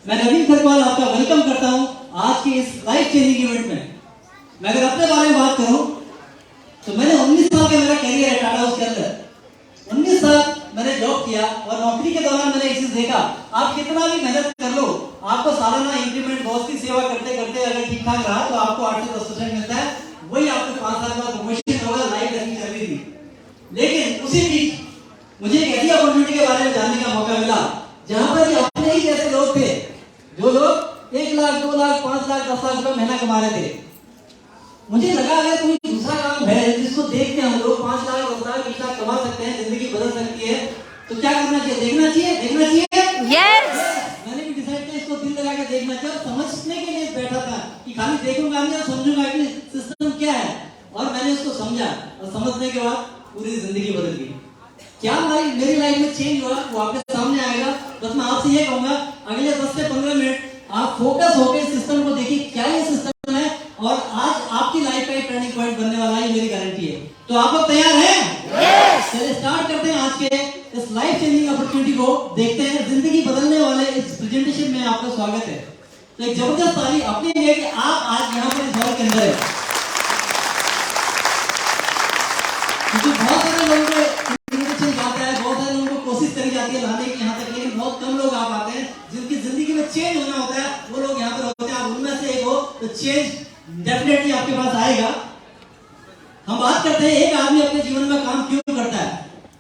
मैं नवीन खरगवाल आपका वेलकम करता हूं आज के इस लाइफ चेंजिंग इवेंट में। मैं अगर अपने बारे में बात करूं तो मैंने 19 साल का मेरा कैरियर है टाटा हाउस के अंदर। 19 साल मैंने जॉब किया और नौकरी के दौरान मैंने एक चीज देखा, आप कितना भी मेहनत कर लो, आपको सालाना इंक्रीमेंट बॉस की सेवा करते करते अगर ठीक ठाक रहा तो आपको 8 से 10% मिलता है, वही आपको 5 साल बाद प्रमोशन होगा। लाइफ ऐसी चल रही थी। लेकिन उसी बीच मुझे एक ऐसी अपॉर्चुनिटी के बारे में जानने का मौका मिला जहां पर अपने ही जैसे लोग थे, जो लोग 1 लाख 2 लाख 5 लाख 10 लाख रुपए महीना कमा रहे थे। मुझे लगा अगर कोई दूसरा काम है जिसको देख के हम लोग 5 लाख 10 लाख 20 लाख कमा सकते हैं, जिंदगी बदल सकती है, तो क्या करना चाहिए? देखना चाहिए। यस, मैंने भी डिसाइड किया इसको दिल लगा के देखना चाहिए। समझने के लिए बैठा था कि खाली देखूंगा नहीं, समझूंगा कि सिस्टम क्या है, और मैंने उसको समझा और समझने के बाद पूरी जिंदगी बदल गई। क्या मेरी लाइफ में चेंज हुआ वो आपके सामने आएगा। बस मैं आपसे ये कहूंगा अगले 10 से 15 मिनट आप फोकस होकर सिस्टम को देखिए, क्या ये सिस्टम है, और आज आपकी लाइफ का एक टर्निंग पॉइंट बनने वाला है, मेरी गारंटी है। तो आप लोग तैयार हैं? यस। चलिए स्टार्ट करते हैं आज के इस लाइफ चेंजिंग अपॉर्चुनिटी को। देखते हैं जिंदगी बदलने वाले इस प्रेजेंटेशन में आपका स्वागत है। तो एक जबरदस्त ताली अपने लिए कि आप आज यहाँ पर इस हॉल के अंदर है, क्योंकि बहुत सारे लोगों को इन्विटेशन जाता है, बहुत सारे लोगों को कोशिश करी जाती है लाने की यहाँ तक, लेकिन बहुत कम लोग आ पाते हैं जिनकी जिंदगी में चेंज होना होता है, वो लोग यहाँ पर होते हैं। आप उनमें से एक हो तो चेंज डेफिनेटली आपके पास आएगा। हम बात करते हैं एक आदमी अपने जीवन में काम क्यों करता है,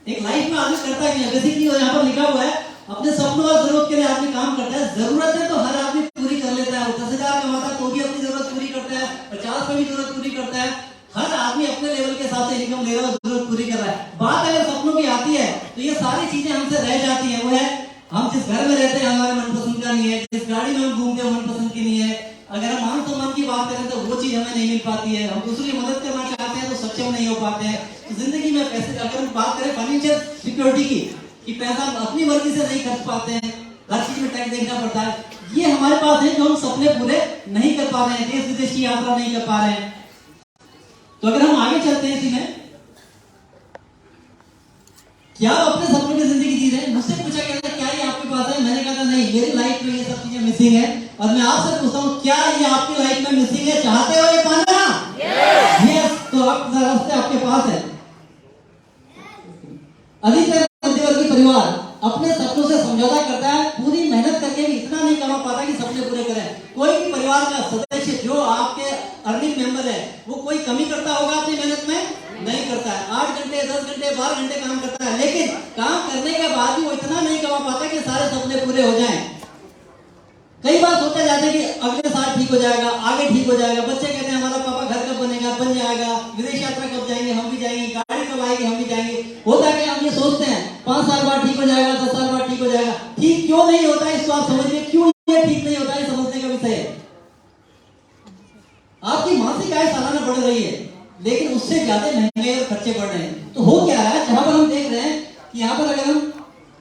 एक लाइफ में आदमी करता है क्या। बेसिकली यहाँ पर लिखा हुआ है अपने सपनों और जरूरत के लिए आदमी काम करता है। जरूरत है तो हर आदमी पूरी कर लेता है। 10,000 कमाता है तो भी अपनी जरूरत पूरी करता है, 50 पे भी जरूरत पूरी करता है। हर आदमी अपने लेवल के हिसाब से इनकम ले रहा है, जरूरत पूरी कर रहा है। बात अगर सपनों की आती है तो ये सारी चीजें हमसे रह जाती हैं। वो है हम जिस घर में रहते हैं हमारे मनपसंद का नहीं है, जिस गाड़ी में हम घूमते हैं मनपसंद की नहीं है। अगर हम मान सम्मान की बात करें तो वो चीज हमें नहीं मिल पाती है। हम दूसरों की मदद करना चाहते हैं तो सक्षम नहीं हो पाते हैं। तो जिंदगी में पैसे, अगर हम बात करें फाइनेंशियल सिक्योरिटी की, कि पैसा हम अपनी मर्जी से नहीं खर्च पाते हैं, हर चीज में टैक्स देखना पड़ता है। ये हमारे पास है जो हम सपने पूरे नहीं कर पा रहे हैं, देश विदेश की यात्रा नहीं कर पा रहे हैं। तो अगर हम आगे चलते हैं इसी में, क्या आप अपने सपनों की जिंदगी जी रहे हैं? मुझसे पूछा गया था क्या ये आपके पास है, मैंने कहा था नहीं, मेरी लाइफ में ये सब चीजें मिसिंग है। और मैं आपसे पूछता हूँ क्या ये आपकी लाइफ में मिसिंग है? चाहते हो ये पाना? यस। तो आप रास्ते आपके पास है। अधिकतर मध्यवर्गीय परिवार अपने सपनों से समझौता करता है, पूरी मेहनत करके भी इतना नहीं कमा पाता कि सपने पूरे करें। कोई भी परिवार का सदस्य जो आपके अर्निंग मेंबर है, वो कोई कमी करता होगा अपनी मेहनत में? नहीं करता है। 8 घंटे 10 घंटे 12 घंटे काम करता है, लेकिन काम करने के बाद भी वो इतना नहीं कमा पाता कि सारे सपने पूरे हो जाएं। कई बार सोचा जाता है कि अगले साल ठीक हो जाएगा, आगे ठीक हो जाएगा। बच्चे कहते हैं हमारा पापा घर कब बनेगा, बन जाएगा, विदेश यात्रा कब जाएंगे, हम भी जाएंगे, गाड़ी कब आएगी, हम भी जाएंगे। होता क्या, हम ये सोचते हैं 5 साल बाद ठीक हो जाएगा, 10 साल बाद ठीक हो जाएगा। ठीक क्यों नहीं होता है इसको आप समझिए, क्यों ये ठीक नहीं होता है समझने का विषय है। आपकी मासिक आय सालाना बढ़ रही है, लेकिन उससे ज्यादा महंगाई और खर्चे बढ़ रहे हैं। तो हो क्या रहा है, जहां पर हम देख रहे हैं कि यहाँ पर अगर हम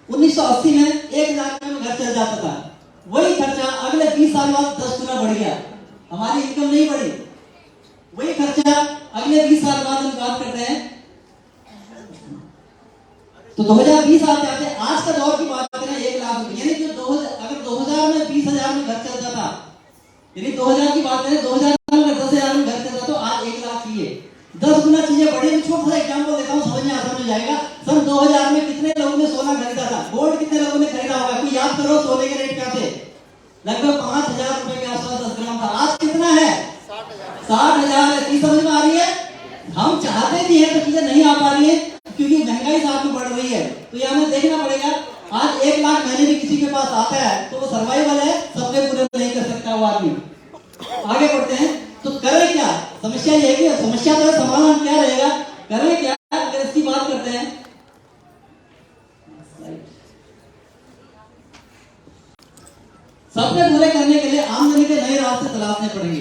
1980 में 1 लाख में घर चल जाता था, वही खर्चा अगले 20 साल बाद 10 गुना बढ़ गया। हमारी इनकम नहीं बढ़ी, वही खर्चा अगले 20 साल बाद हम बात करते हैं तो 2020 आते आते आज का दौर की बात करें 1 लाख रुपए, यानी जो 2000 में 20,000 में घर चलता था, यानी 2000 की बात करें 2000 में 10,000 में घर चलता तो आज 1 लाख ही है। 10 गुना चीजें बढ़ी। मैं छोटा सा एग्जाम्पल देता हूँ, समझ में आसान हो जाएगा। सन 2000 में कितने लोगों ने सोना खरीदा था? गोल्ड कितने लोगों ने खरीदा होगा? कोई याद करो, सोने के रेट क्या थे? लगभग 5,000 रुपए के आसपास 10 ग्राम था। आज कितना है? 60,000 है। चीज समझ में आ रही है? हम चाहते भी हैं तो चीजें नहीं आ पा रही है, क्योंकि महंगाई साथ में बढ़ रही है। तो ये हमें देखना पड़ेगा। आज 1 लाख महीने भी किसी के पास आता है तो वो सर्वाइवल है, सपने पूरे नहीं कर सकता वो आदमी। आगे बढ़ते हैं तो करें क्या? समस्या ये है कि समस्या तो समाधान क्या रहेगा, करें क्या? अगर इसकी बात करते हैं, सपने पूरे करने के लिए आमदनी के नए रास्ते तलाशने पड़ेंगे।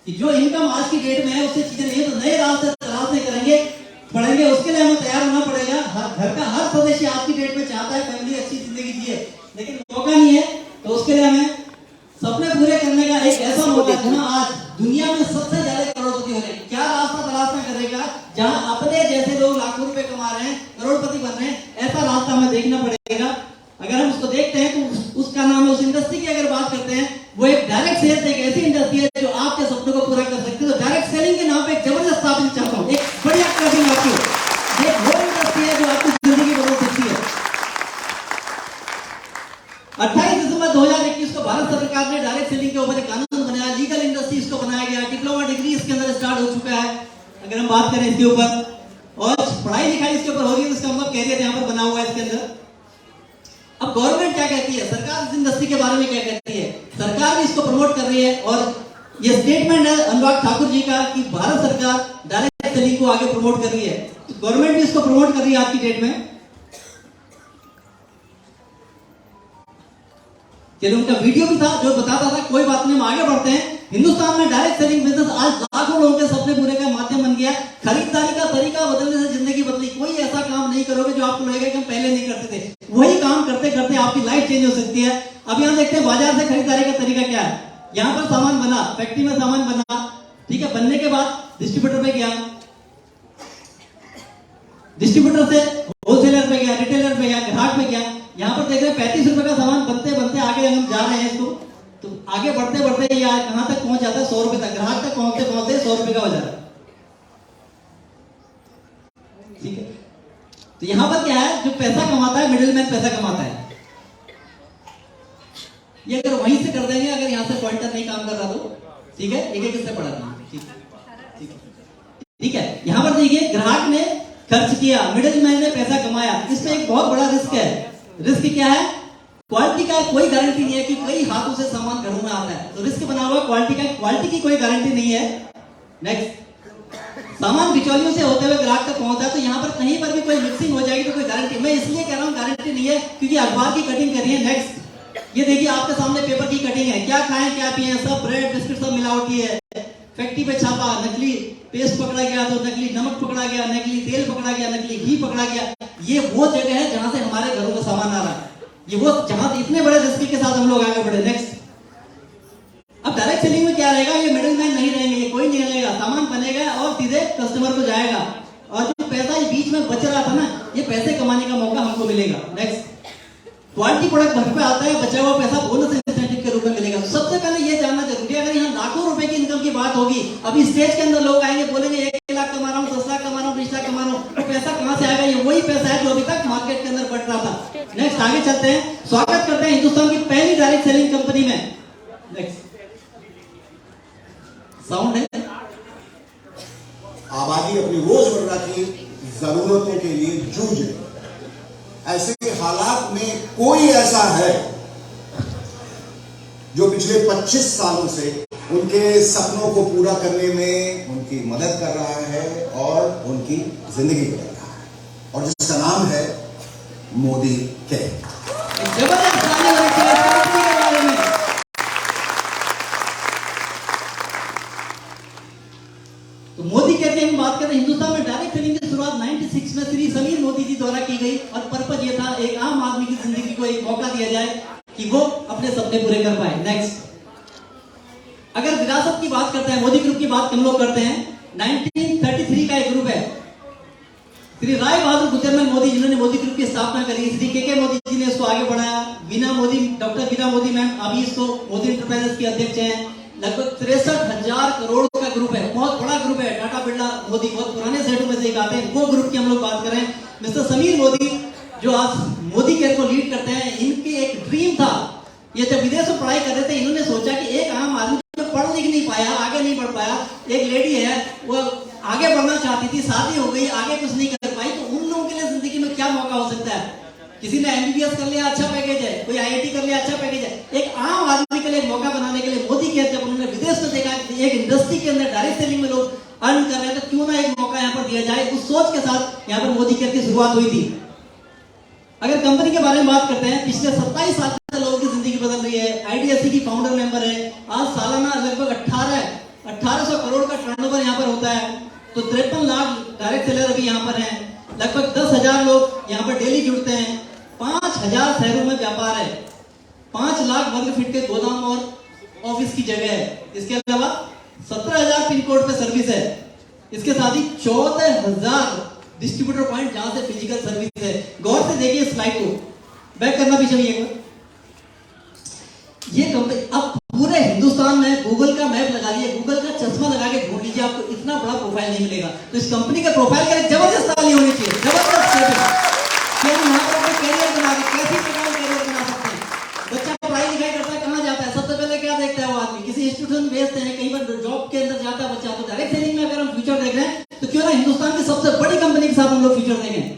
कि जो इनकम आज की डेट में है उससे चीजें नहीं है, तो नए रास्ते तलाशने पड़ेंगे। उसके लिए हमें तैयार होना पड़ेगा। घर का हर सदस्य आज की डेट में चाहता है फैमिली अच्छी जिंदगी जिए, लेकिन मौका नहीं है। तो उसके लिए हमें सपने पूरे करने का एक ऐसा मौका जहां आज दुनिया में सबसे ज्यादा करोड़पति हो रहे हैं। क्या रास्ता तलाशना करेगा जहां अपने जैसे लोग लाखों रुपए कमा रहे हैं, करोड़पति बन रहे हैं, ऐसा रास्ता हमें देखना पड़ेगा। अगर हम उसको देखते हैं तो उसका नाम है, उस इंडस्ट्री की अगर बात करते हैं करते हैं, वो एक डायरेक्ट सेल्स एक ऐसी इंडस्ट्री है जो आपके सपनों को पूरा कर सकती है। तो डायरेक्ट सेलिंग के नाम पे एक जबरदस्त स्थापना चाहता हूँ, एक बढ़िया क्लबिंग आपकी, ये वो इंडस्ट्री है जो आपकी जिंदगी बदल सकती है। 28 दिसंबर 2021 को भारत सरकार ने डायरेक्ट सेलिंग के ऊपर एक कानून बनाया, लीगल इंडस्ट्री इसको बनाया गया, डिप्लोमा डिग्री इसके अंदर स्टार्ट हो चुका है। अगर हम बात करें इसके ऊपर, और पढ़ाई लिखाई इसके ऊपर हो रही है, तो इसका मतलब कैरियर यहाँ पर बना हुआ है इसके अंदर। अब गवर्नमेंट क्या कहती है, सरकार इस इंडस्ट्री के बारे में क्या कहती है, सरकार भी इसको प्रमोट कर रही है। और ये स्टेटमेंट है अनुराग ठाकुर जी का कि भारत सरकार डायरेक्ट सेलिंग को आगे प्रमोट कर रही है, तो गवर्नमेंट भी इसको प्रमोट कर रही है आज की डेट में। चलिए, उनका वीडियो भी था जो बताता था, कोई बात नहीं, हम आगे बढ़ते हैं। हिंदुस्तान में डायरेक्ट सेलिंग बिजनेस आज लाखों लोगों के सपने पूरे का माध्यम बन गया। खरीदारी का तरीका बदलने से जिंदगी बदली। कोई ऐसा काम नहीं करोगे जो आपको लगेगा कि हम पहले नहीं करते थे, वही काम करते करते आपकी लाइफ चेंज हो सकती है। अब यहाँ देखते हैं बाजार से खरीदारी का तरीका क्या है। यहाँ पर सामान बना, फैक्ट्री में सामान बना, ठीक है, बनने के बाद डिस्ट्रीब्यूटर पे गया, डिस्ट्रीब्यूटर से होलसेलर पे गया, रिटेलर पे गया, ग्राहक पे गया। यहाँ पर देख रहे हैं 35 रुपए का सामान बनते बनते आगे हम जा रहे हैं इसको, तो आगे बढ़ते बढ़ते ये कहां तक पहुंच जाता है, 100 रुपए तक, ग्राहक तक पहुंचते पहुंचते 100 रुपए का हो जाता है। ठीक है, तो यहां पर क्या है, जो पैसा कमाता है मिडिलमैन पैसा कमाता है। ये अगर वहीं से कर देंगे, अगर यहां से पॉइंटर नहीं काम कर रहा तो ठीक है, एक एक से पढ़ा देंगे। ठीक है, यहां पर देखिए ग्राहक ने खर्च किया, मिडिलमैन ने पैसा कमाया। इसमें एक बहुत बड़ा रिस्क है। रिस्क क्या है, क्वालिटी का कोई गारंटी नहीं है कि कई हाथों से सामान घरों में आता है, तो रिस्क बना हुआ क्वालिटी का, क्वालिटी की कोई गारंटी नहीं है। नेक्स्ट, सामान बिचौलियों से होते हुए ग्राहक तक पहुंचा, तो यहाँ पर कहीं पर भी कोई मिक्सिंग हो जाएगी तो कोई गारंटी, मैं इसलिए कह रहा हूँ गारंटी नहीं है क्योंकि अखबार की कटिंग करी है। नेक्स्ट, ये देखिए आपके सामने पेपर की कटिंग है, क्या खाएं क्या पिए, सब ब्रेड बिस्किट सब मिलावटी है। फैक्ट्री पे छापा, नकली पेस्ट पकड़ा गया तो नकली नमक पकड़ा गया, नकली तेल पकड़ा गया, नकली घी पकड़ा गया। ये वो जगह है जहां से हमारे घरों में सामान आ रहा है, ये वो जहां इतने बड़े रिस्क के साथ हम लोग आगे बढ़े। नेक्स्ट, अब डायरेक्ट सेलिंग में क्या रहेगा, ये मिडिलमैन नहीं रहेंगे, ये कोई नहीं रहेगा, सामान बनेगा और सीधे कस्टमर को जाएगा, और जो पैसा ये बीच में बच रहा था ना, ये पैसे कमाने का मौका हमको मिलेगा। नेक्स्ट, क्वालिटी प्रोडक्ट घर पे आता है, बचा हुआ पैसा बोनस इंसेंटिव के रूप में मिलेगा। सबसे पहले ये जानना जरूरी है, अगर यहाँ लाखों रुपए की इनकम की बात होगी, अभी स्टेज के अंदर लोग आएंगे बोलेंगे 1 लाख कमा रहा हूँ, 10 लाख कमा रहा हूँ, 20 लाख कमा रहा हूँ, तो पैसा कहां से आएगा, ये वही पैसा है जो अभी तक मार्केट के अंदर बढ़ रहा था। नेक्स्ट, आगे चलते हैं, स्वागत करते हैं हिंदुस्तान की पहली डायरेक्ट सेलिंग कंपनी में। नेक्स्ट, साउंड है। आबादी अपनी रोजमर्रा की जरूरतों के लिए जूझ रही है। ऐसे हालात में कोई ऐसा है जो पिछले 25 सालों से उनके सपनों को पूरा करने में उनकी मदद कर रहा है और उनकी जिंदगी बदल रहा है, और जिसका नाम है मोदी केयर। तो मोदी केयर की हम बात करें, हिंदुस्तान में डायरेक्ट सेलिंग की शुरुआत 96 में श्री समीर मोदी जी द्वारा की गई, और पर्पज ये था एक आम आदमी की जिंदगी को एक मौका दिया जाए कि वो अपने सपने पूरे कर पाए। नेक्स्ट, अगर विरासत की बात करते हैं, मोदी ग्रुप की बात हम लोग करते हैं, 1933 का एक ग्रुप है, श्री राय बहादुर गुजरमल मोदी जिन्होंने मोदी ग्रुप की स्थापना करी, श्री के मोदी जी ने इसको आगे बढ़ाया, बीना मोदी, डॉक्टर बीना मोदी मैम अभी इसको मोदी एंटरप्राइजेस की अध्यक्ष हैं। लगभग 63,000 करोड़ का ग्रुप है, बहुत बड़ा ग्रुप है। टाटा बिरला मोदी बहुत पुराने सेटों में से एक आते हैं, वो ग्रुप की हम लोग बात करें। मिस्टर समीर मोदी जो आज मोदी केयर को लीड करते हैं, इनकी एक ड्रीम था, ये जब विदेश में पढ़ाई कर रहे थे, इन्होंने सोचा कि एक आम आदमी जो पढ़ लिख नहीं पाया, आगे नहीं बढ़ पाया, एक लेडी है वो आगे बढ़ना चाहती थी, शादी हो गई, आगे कुछ नहीं कर पाई, तो उन लोगों के लिए जिंदगी में क्या मौका हो सकता है। किसी ने एमबीबीएस कर लिया, अच्छा पैकेज है, कोई आईआईटी कर लिया, अच्छा पैकेज है। एक आम आदमी के लिए मौका बनाने के लिए मोदी केयर, जब उन्होंने विदेश में देखा एक इंडस्ट्री के अंदर डायरेक्ट सेलिंग में लोग अर्न कर रहे हैं, तो क्यों ना एक मौका यहाँ पर दिया जाए, उस सोच के साथ यहाँ पर मोदी केयर की शुरुआत हुई थी। अगर कंपनी के बारे में बात करते हैं, पिछले 27 साल से लोगों की जिंदगी बदल रही है। आईडीएफसी की फाउंडर मेंबर है, आज सालाना लगभग 1800 करोड़ का टर्नओवर यहाँ पर होता है, तो 53 लाख डायरेक्ट सेलर अभी यहाँ पर हैं। लगभग 10,000 लोग यहाँ पर डेली जुड़ते हैं। 5,000 शहरों में व्यापार है, 5 लाख वर्ग फीट के गोदाम और ऑफिस की जगह है। इसके अलावा 17,000 पिन कोड पे सर्विस है। इसके साथ ही 14,000 डिस्ट्रीब्यूटर पॉइंट जहां से फिजिकल सर्विस है। गौर से देखिए स्लाइड को, बैक करना पीछे भी एक बार। ये कंपनी अब पूरे हिंदुस्तान में गूगल का मैप लगा लिए, गूगल का चश्मा लगा के ढूंढ लीजिए, आपको इतना बड़ा प्रोफाइल नहीं मिलेगा। तो इस कंपनी के प्रोफाइल के लिए जबरदस्त ताली होनी चाहिए, जबरदस्त यहाँ पर अपने कैरियर बना के कैसे प्रकार कैरियर बना सकते हैं। बच्चा पढ़ाई लिखाई करता है, कहाँ जाता है, सबसे पहले क्या देखता है वो आदमी, किसी इंस्टीट्यूशन में भेजते हैं, कहीं पर जॉब के अंदर जाता है बच्चा। तो डायरेक्ट सेलिंग में अगर हम फ्यूचर देख रहे हैं तो क्यों ना हिंदुस्तान की सबसे बड़ी कंपनी के साथ हम लोग फ्यूचर देखें।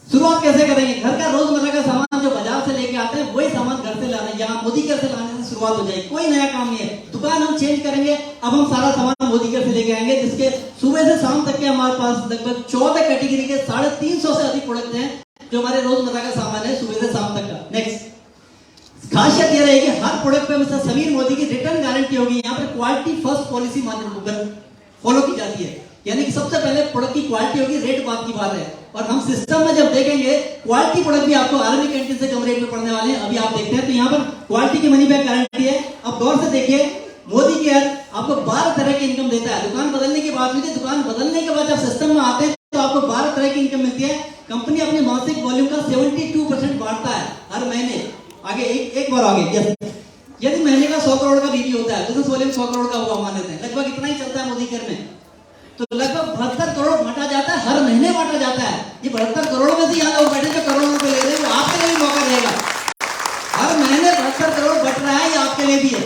शुरुआत कैसे करेंगे? घर का रोजमर्रा का सामान जो बाजार से लेके आते हैं वही सामान घर से लाना, यहाँ मोदी घर से लाने से शुरुआत हो जाएगी। कोई नया काम नहीं है, दुकान हम चेंज करेंगे, अब हम सारा सामान मोदी घर से लेके आएंगे, जिसके सुबह से शाम तक के हमारे पास लगभग 14 कैटेगरी के 350 से अधिक प्रोडक्ट हैं जो हमारे रोजमर्रा का सामान है सुबह से शाम तक का। नेक्स्ट खासियत यह रहेगी, हर प्रोडक्ट पे मिस्टर समीर मोदी की रिटर्न गारंटी होगी। यहाँ पर क्वालिटी फर्स्ट पॉलिसी फॉलो की जाती है, यानी कि सबसे पहले प्रोडक्ट की क्वालिटी होगी, रेट बात की बात है। और हम सिस्टम में जब देखेंगे क्वालिटी प्रोडक्ट भी आपको आर्मी कैंटीन से कम रेट में पड़ने वाले हैं, अभी आप देखते हैं। तो यहाँ पर क्वालिटी की मनी बैक गारंटी है। अब गौर से देखिए, मोदी केयर आपको 12 तरह की इनकम देता है। दुकान बदलने की बात हुई थी, दुकान बदलने के बाद जब सिस्टम में आते हैं तो आपको 12 तरह की इनकम मिलती है। कंपनी अपने मासिक वॉल्यूम का 72% बांटता है हर महीने। आगे एक बार आगे, यदि महीने का 100 करोड़ का बीवी होता है, बिजनेस वॉल्यूम 100 करोड़ का हुआ मान लेते हैं, लगभग इतना ही चलता है मोदी केयर में, तो लगभग 72 करोड़ बांटा जाता है, हर महीने बांटा जाता है। ये 72 करोड़ में से यहाँ लोग बैठे जो करोड़ों रुपए ले रहे हैं, वो आपके लिए भी मौका रहेगा। हर महीने 72 करोड़ बट रहा है, ये आपके लिए भी है।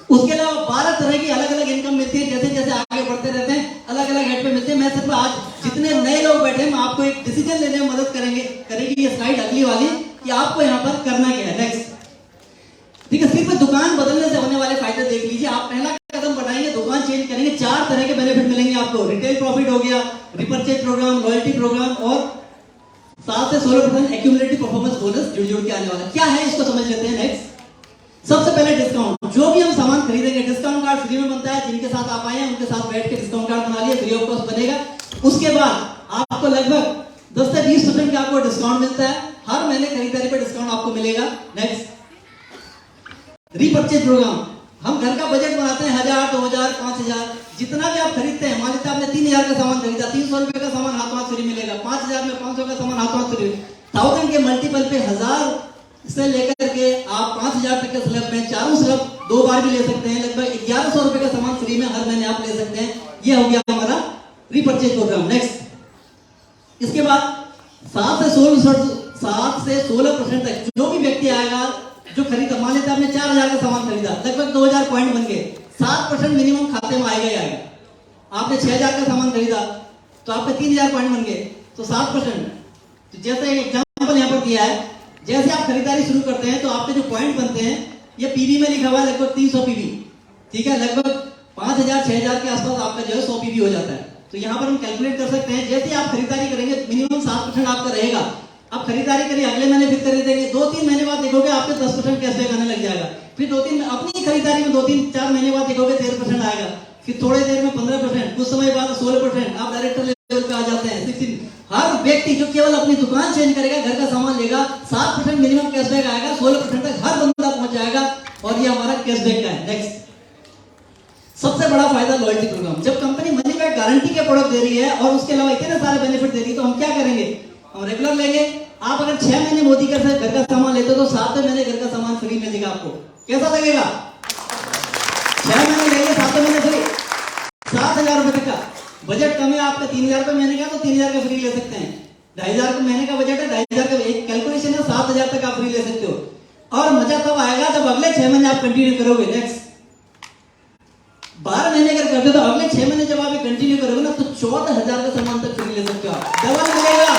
उसके अलावा 12 तरह की अलग अलग इनकम मिलती है, जैसे जैसे आगे बढ़ते रहते हैं अलग अलग हेड पे मिलते हैं। मैं सिर्फ आज जितने नए लोग बैठे हैं, मैं आपको एक डिसीजन लेने में मदद करेगी ये स्लाइड अगली वाली, कि आपको यहाँ पर करना क्या है। नेक्स्ट ठीक है, सिर्फ दुकान बदलने से होने वाले फायदे देख लीजिए। आप पहला कदम बढ़ाएंगे, दुकान चेंज करेंगे, 4 तरह के बेनिफिट मिलेंगे आपको। रिटेल प्रॉफिट हो गया, रिपर्चेज प्रोग्राम, लॉयल्टी प्रोग्राम और 7 से 16% एक्यूमुलेटिव परफॉर्मेंस बोनस जुड़ के आने वाला। क्या है इसको समझ लेते हैं। नेक्स्ट सबसे पहले डिस्काउंट, जो भी हम सामान खरीदेंगे डिस्काउंट कार्ड फ्री में बनता है। जिनके साथ आप आए हैं उनके साथ बैठ के डिस्काउंट कार्ड बना लिया, फ्री ऑफ कॉस्ट बनेगा। उसके बाद आपको लगभग 10 से 20% का आपको डिस्काउंट मिलता है, हर महीने खरीदारी पर डिस्काउंट आपको मिलेगा। नेक्स्ट रीपर्चेज प्रोग्राम, हम घर का बजट बनाते हैं 1000, 2000, 5000, जितना भी आप खरीदते हैं। मान लीजिए आपने 3000 का सामान खरीदा, 300 रुपए का सामान हाथों हाथ फ्री मिलेगा। 5000 में 500 का सामान हाथों हाथ फ्री। 1000 के मल्टीपल पे 1000 से लेकर के आप 5000 तक के स्लैब में चारों स्लैब 2 बार भी ले सकते हैं। लगभग 1100 रुपए का सामान फ्री में हर महीने आप ले सकते हैं। यह हो गया हमारा रीपर्चेज प्रोग्राम। नेक्स्ट इसके बाद 7 से 16% तक जो भी व्यक्ति आएगा जो खरीदा, मान लेते आपने 4000 का सामान खरीदा, लगभग 2000 पॉइंट बन गए, 7% मिनिमम खाते में आएगा ही आएगा। आपने 6000 का सामान खरीदा तो आपके 3000 पॉइंट बन गए, तो 7%। तो जैसे एग्जांपल यहाँ पर दिया है, जैसे आप खरीदारी शुरू करते हैं तो आपके जो पॉइंट बनते हैं, ये पीवी में लिखा हुआ है लगभग 300 पीवी, ठीक है। लगभग 5000 6000 के आसपास आपका जो है 100 पीवी हो जाता है। तो यहाँ पर हम कैलकुलेट कर सकते हैं, जैसे आप खरीदारी करेंगे मिनिमम 7% आपका रहेगा। आप खरीदारी करिए, अगले महीने फिर खरीदेंगे, 2-3 महीने बाद देखोगे आपके 10% कैशबैक आने लग जाएगा। फिर 2-3 अपनी खरीदारी में 2-3-4 महीने बाद देखोगे 13% आएगा, फिर थोड़ी देर में 15%, कुछ समय बाद 16%, आप डायरेक्टर लेवल पे आ जाते हैं 16। हर व्यक्ति जो केवल अपनी दुकान चेंज करेगा, घर का सामान लेगा, 7% मिनिमम कैशबैक आएगा, 16% तक हर बंदा पहुंच जाएगा, और ये हमारा कैशबैक का है। नेक्स्ट सबसे बड़ा फायदा लॉयल्टी प्रोग्राम। जब कंपनी मनी बैक गारंटी के प्रोडक्ट दे रही है और उसके अलावा इतने सारे बेनिफिट दे रही है, तो हम क्या करेंगे, हम रेगुलर लेंगे। आप अगर 6 महीने मोदी घर से घर का सामान लेते हो तो 7वें महीने घर का सामान फ्री मिलेगा आपको। कैसा लगेगा? 6 महीने लेंगे, 7वें महीने फ्री, 7000 रुपए तक का बजट कम है आपका, 3000 रुपए महीने का, तो 3000 का फ्री ले सकते हैं। 2500 का महीने का बजट है, 2500 का एक कैलकुलेशन है, 7000 तक आप फ्री ले सकते हो। और मजा तब आएगा जब अगले 6 महीने आप कंटिन्यू करोगे। नेक्स्ट 12 महीने अगर करते हो तो अगले 6 महीने जब आप कंटिन्यू करोगे ना, तो 14000 का सामान तक फ्री ले सकते हो आप, डबल मिलेगा।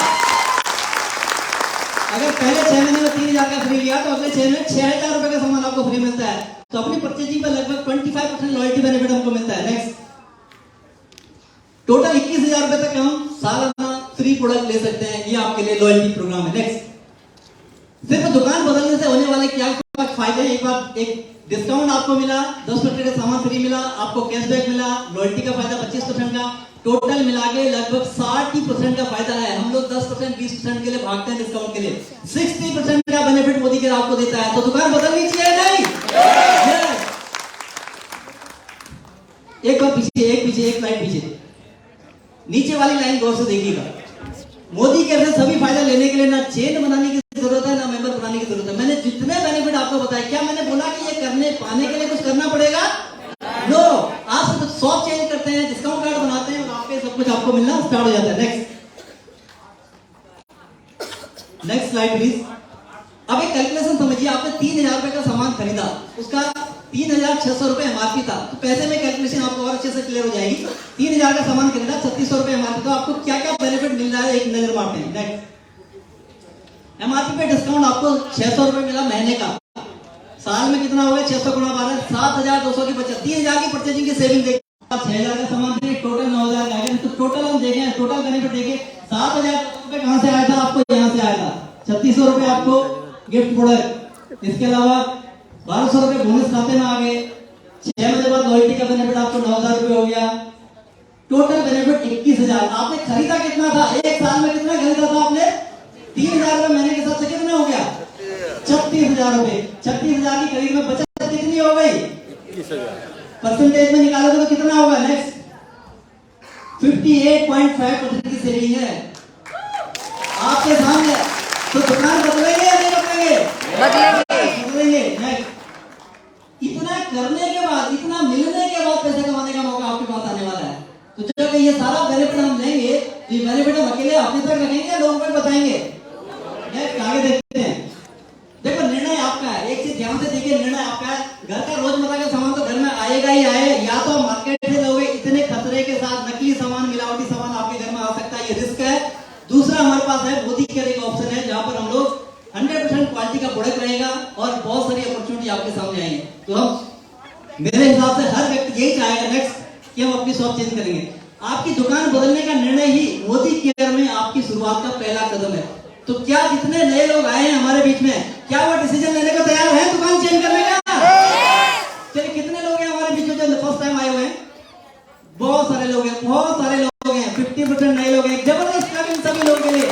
अगर पहले 6 महीने में 3000 का फ्री लिया तो अगले 6 में 6000 रुपए का सामान आपको फ्री मिलता है। तो अपनी परचेजिंग पर लगभग 25% लॉयल्टी बेनिफिट हमको मिलता है। नेक्स्ट टोटल 21000 रुपए तक हम सालाना फ्री प्रोडक्ट ले सकते हैं, ये आपके लिए लॉयल्टी प्रोग्राम है। नेक्स्ट सिर्फ दुकान बदलने से होने वाले क्या फायदे, एक बार एक डिस्काउंट आपको मिला, 10% का सामान फ्री मिला, आपको कैशबैक मिला, लॉयल्टी का फायदा 25% का, टोटल मिला के लगभग 60% का फायदा है। हम लोग 10% 20% के लिए भागते हैं डिस्काउंट के लिए, 60% का बेनिफिट मोदी केयर आपको देता है। तो दुकान बदलनी चाहिए नहीं? एक बार पीछे, एक स्लाइड पीछे, नीचे वाली लाइन गौर से देखिएगा। मोदी केयर से सभी फायदा लेने के लिए ना चेन बनाने की जरूरत है, ना मेंबर बनाने की जरूरत है। मैंने जितने बेनिफिट आपको बताया, क्या बोला कि ये करने पाने के लिए कुछ करना पड़ेगा? नो, आप सिर्फ शॉप चेंज करते हैं, डिस्काउंट कार्ड बनाते हैं और आपके सब कुछ आपको मिलना स्टार्ट हो जाता है। Next slide please. अब एक कैलकुलेशन समझिए, आपने 3000 रुपए का सामान खरीदा, उसका 3600 रुपए एमआरपी था। तो पैसे में कैलकुलेशन आपको और अच्छे से क्लियर हो जाएगी। 3000 का सामान खरीदा, 3600 रुपए एमआरपी, तो आपको क्या क्या बेनिफिट मिल रहा है एक नजर मारते हैं। नेक्स्ट, एमआरपी पे डिस्काउंट आपको 600 रुपए मिला महीने का। साल में कितना होगा? 600 गुणा 12, 7200 की बचत। 3000 की परचेजिंग की सेविंग देखिए, 6000 का सामान खरीदे, टोटल 9000 का आएगा। तो टोटल हम देखें, टोटल बेनिफिट देखिए, 7000 रुपए कहां से आया था? आपको यहाँ से आया था। 3600 रुपए आपको गिफ्ट प्रोडक्ट, इसके अलावा 1200 रुपए बोनस खाते में आ गए। 6 महीने बाद लॉयल्टी का बेनिफिट आपको 9000 रुपए हो गया। Total benefit 21000। आपने खरीदा कितना था? एक साल में कितना खरीदा था आपने? 3000 रुपए। महीने के हिसाब से कितना हो गया? 36000 रुपए। 36000 की खरीद में बचत कितनी हो गई? 21000। परसेंटेज में निकालोगे तो कितना होगा? नेक्स्ट, 58.5% की सेविंग है आपके सामने। तो दुकान बदलेंगे या नहीं बदलेंगे? बदलेंगे। नेक्स्ट, इतना करने के बाद, इतना मिलने के बाद पैसे कमाने का मौका आपके पास आने वाला है। तो जब ये सारा बेनिफिट हम लेंगे, तो ये बेनिफिट हम अकेले अपने तक रखेंगे या लोगों को बताएंगे? नेक्स्ट, आगे देखते हैं। देखो, निर्णय आपका है। एक चीज ध्यान से देखिए, निर्णय आपका है। घर का रोजमर्रा का सामान तो घर में आएगा ही आए, या तो मार्केट से लोगे। इतने खतरे के साथ नकली सामान, मिलावटी सामान आपके घर में आ सकता है, ये रिस्क है। दूसरा हमारे पास है मोदी केयर, एक ऑप्शन है जहां पर हम लोग 100% क्वालिटी का प्रोडक्ट रहेगा और बहुत सारी अपॉर्चुनिटी आपके सामने आएंगे। तो हम, मेरे हिसाब से हर व्यक्ति यही चाहेगा नेक्स्ट कि हम अपनी शॉप चेंज करेंगे। आपकी दुकान बदलने का निर्णय ही मोदी केयर में आपकी शुरुआत का पहला कदम है। तो क्या जितने नए लोग आए हैं हमारे बीच में, क्या वो डिसीजन लेने को तैयार है दुकान चेंज करने का? चलिए, कितने लोग हैं हमारे बीच में जो फर्स्ट टाइम आए हुए हैं? बहुत सारे लोग हैं, बहुत सारे लोग हैं। 50% नए लोग हैं। जबरदस्त क्लैपिंग सभी लोगों के लिए।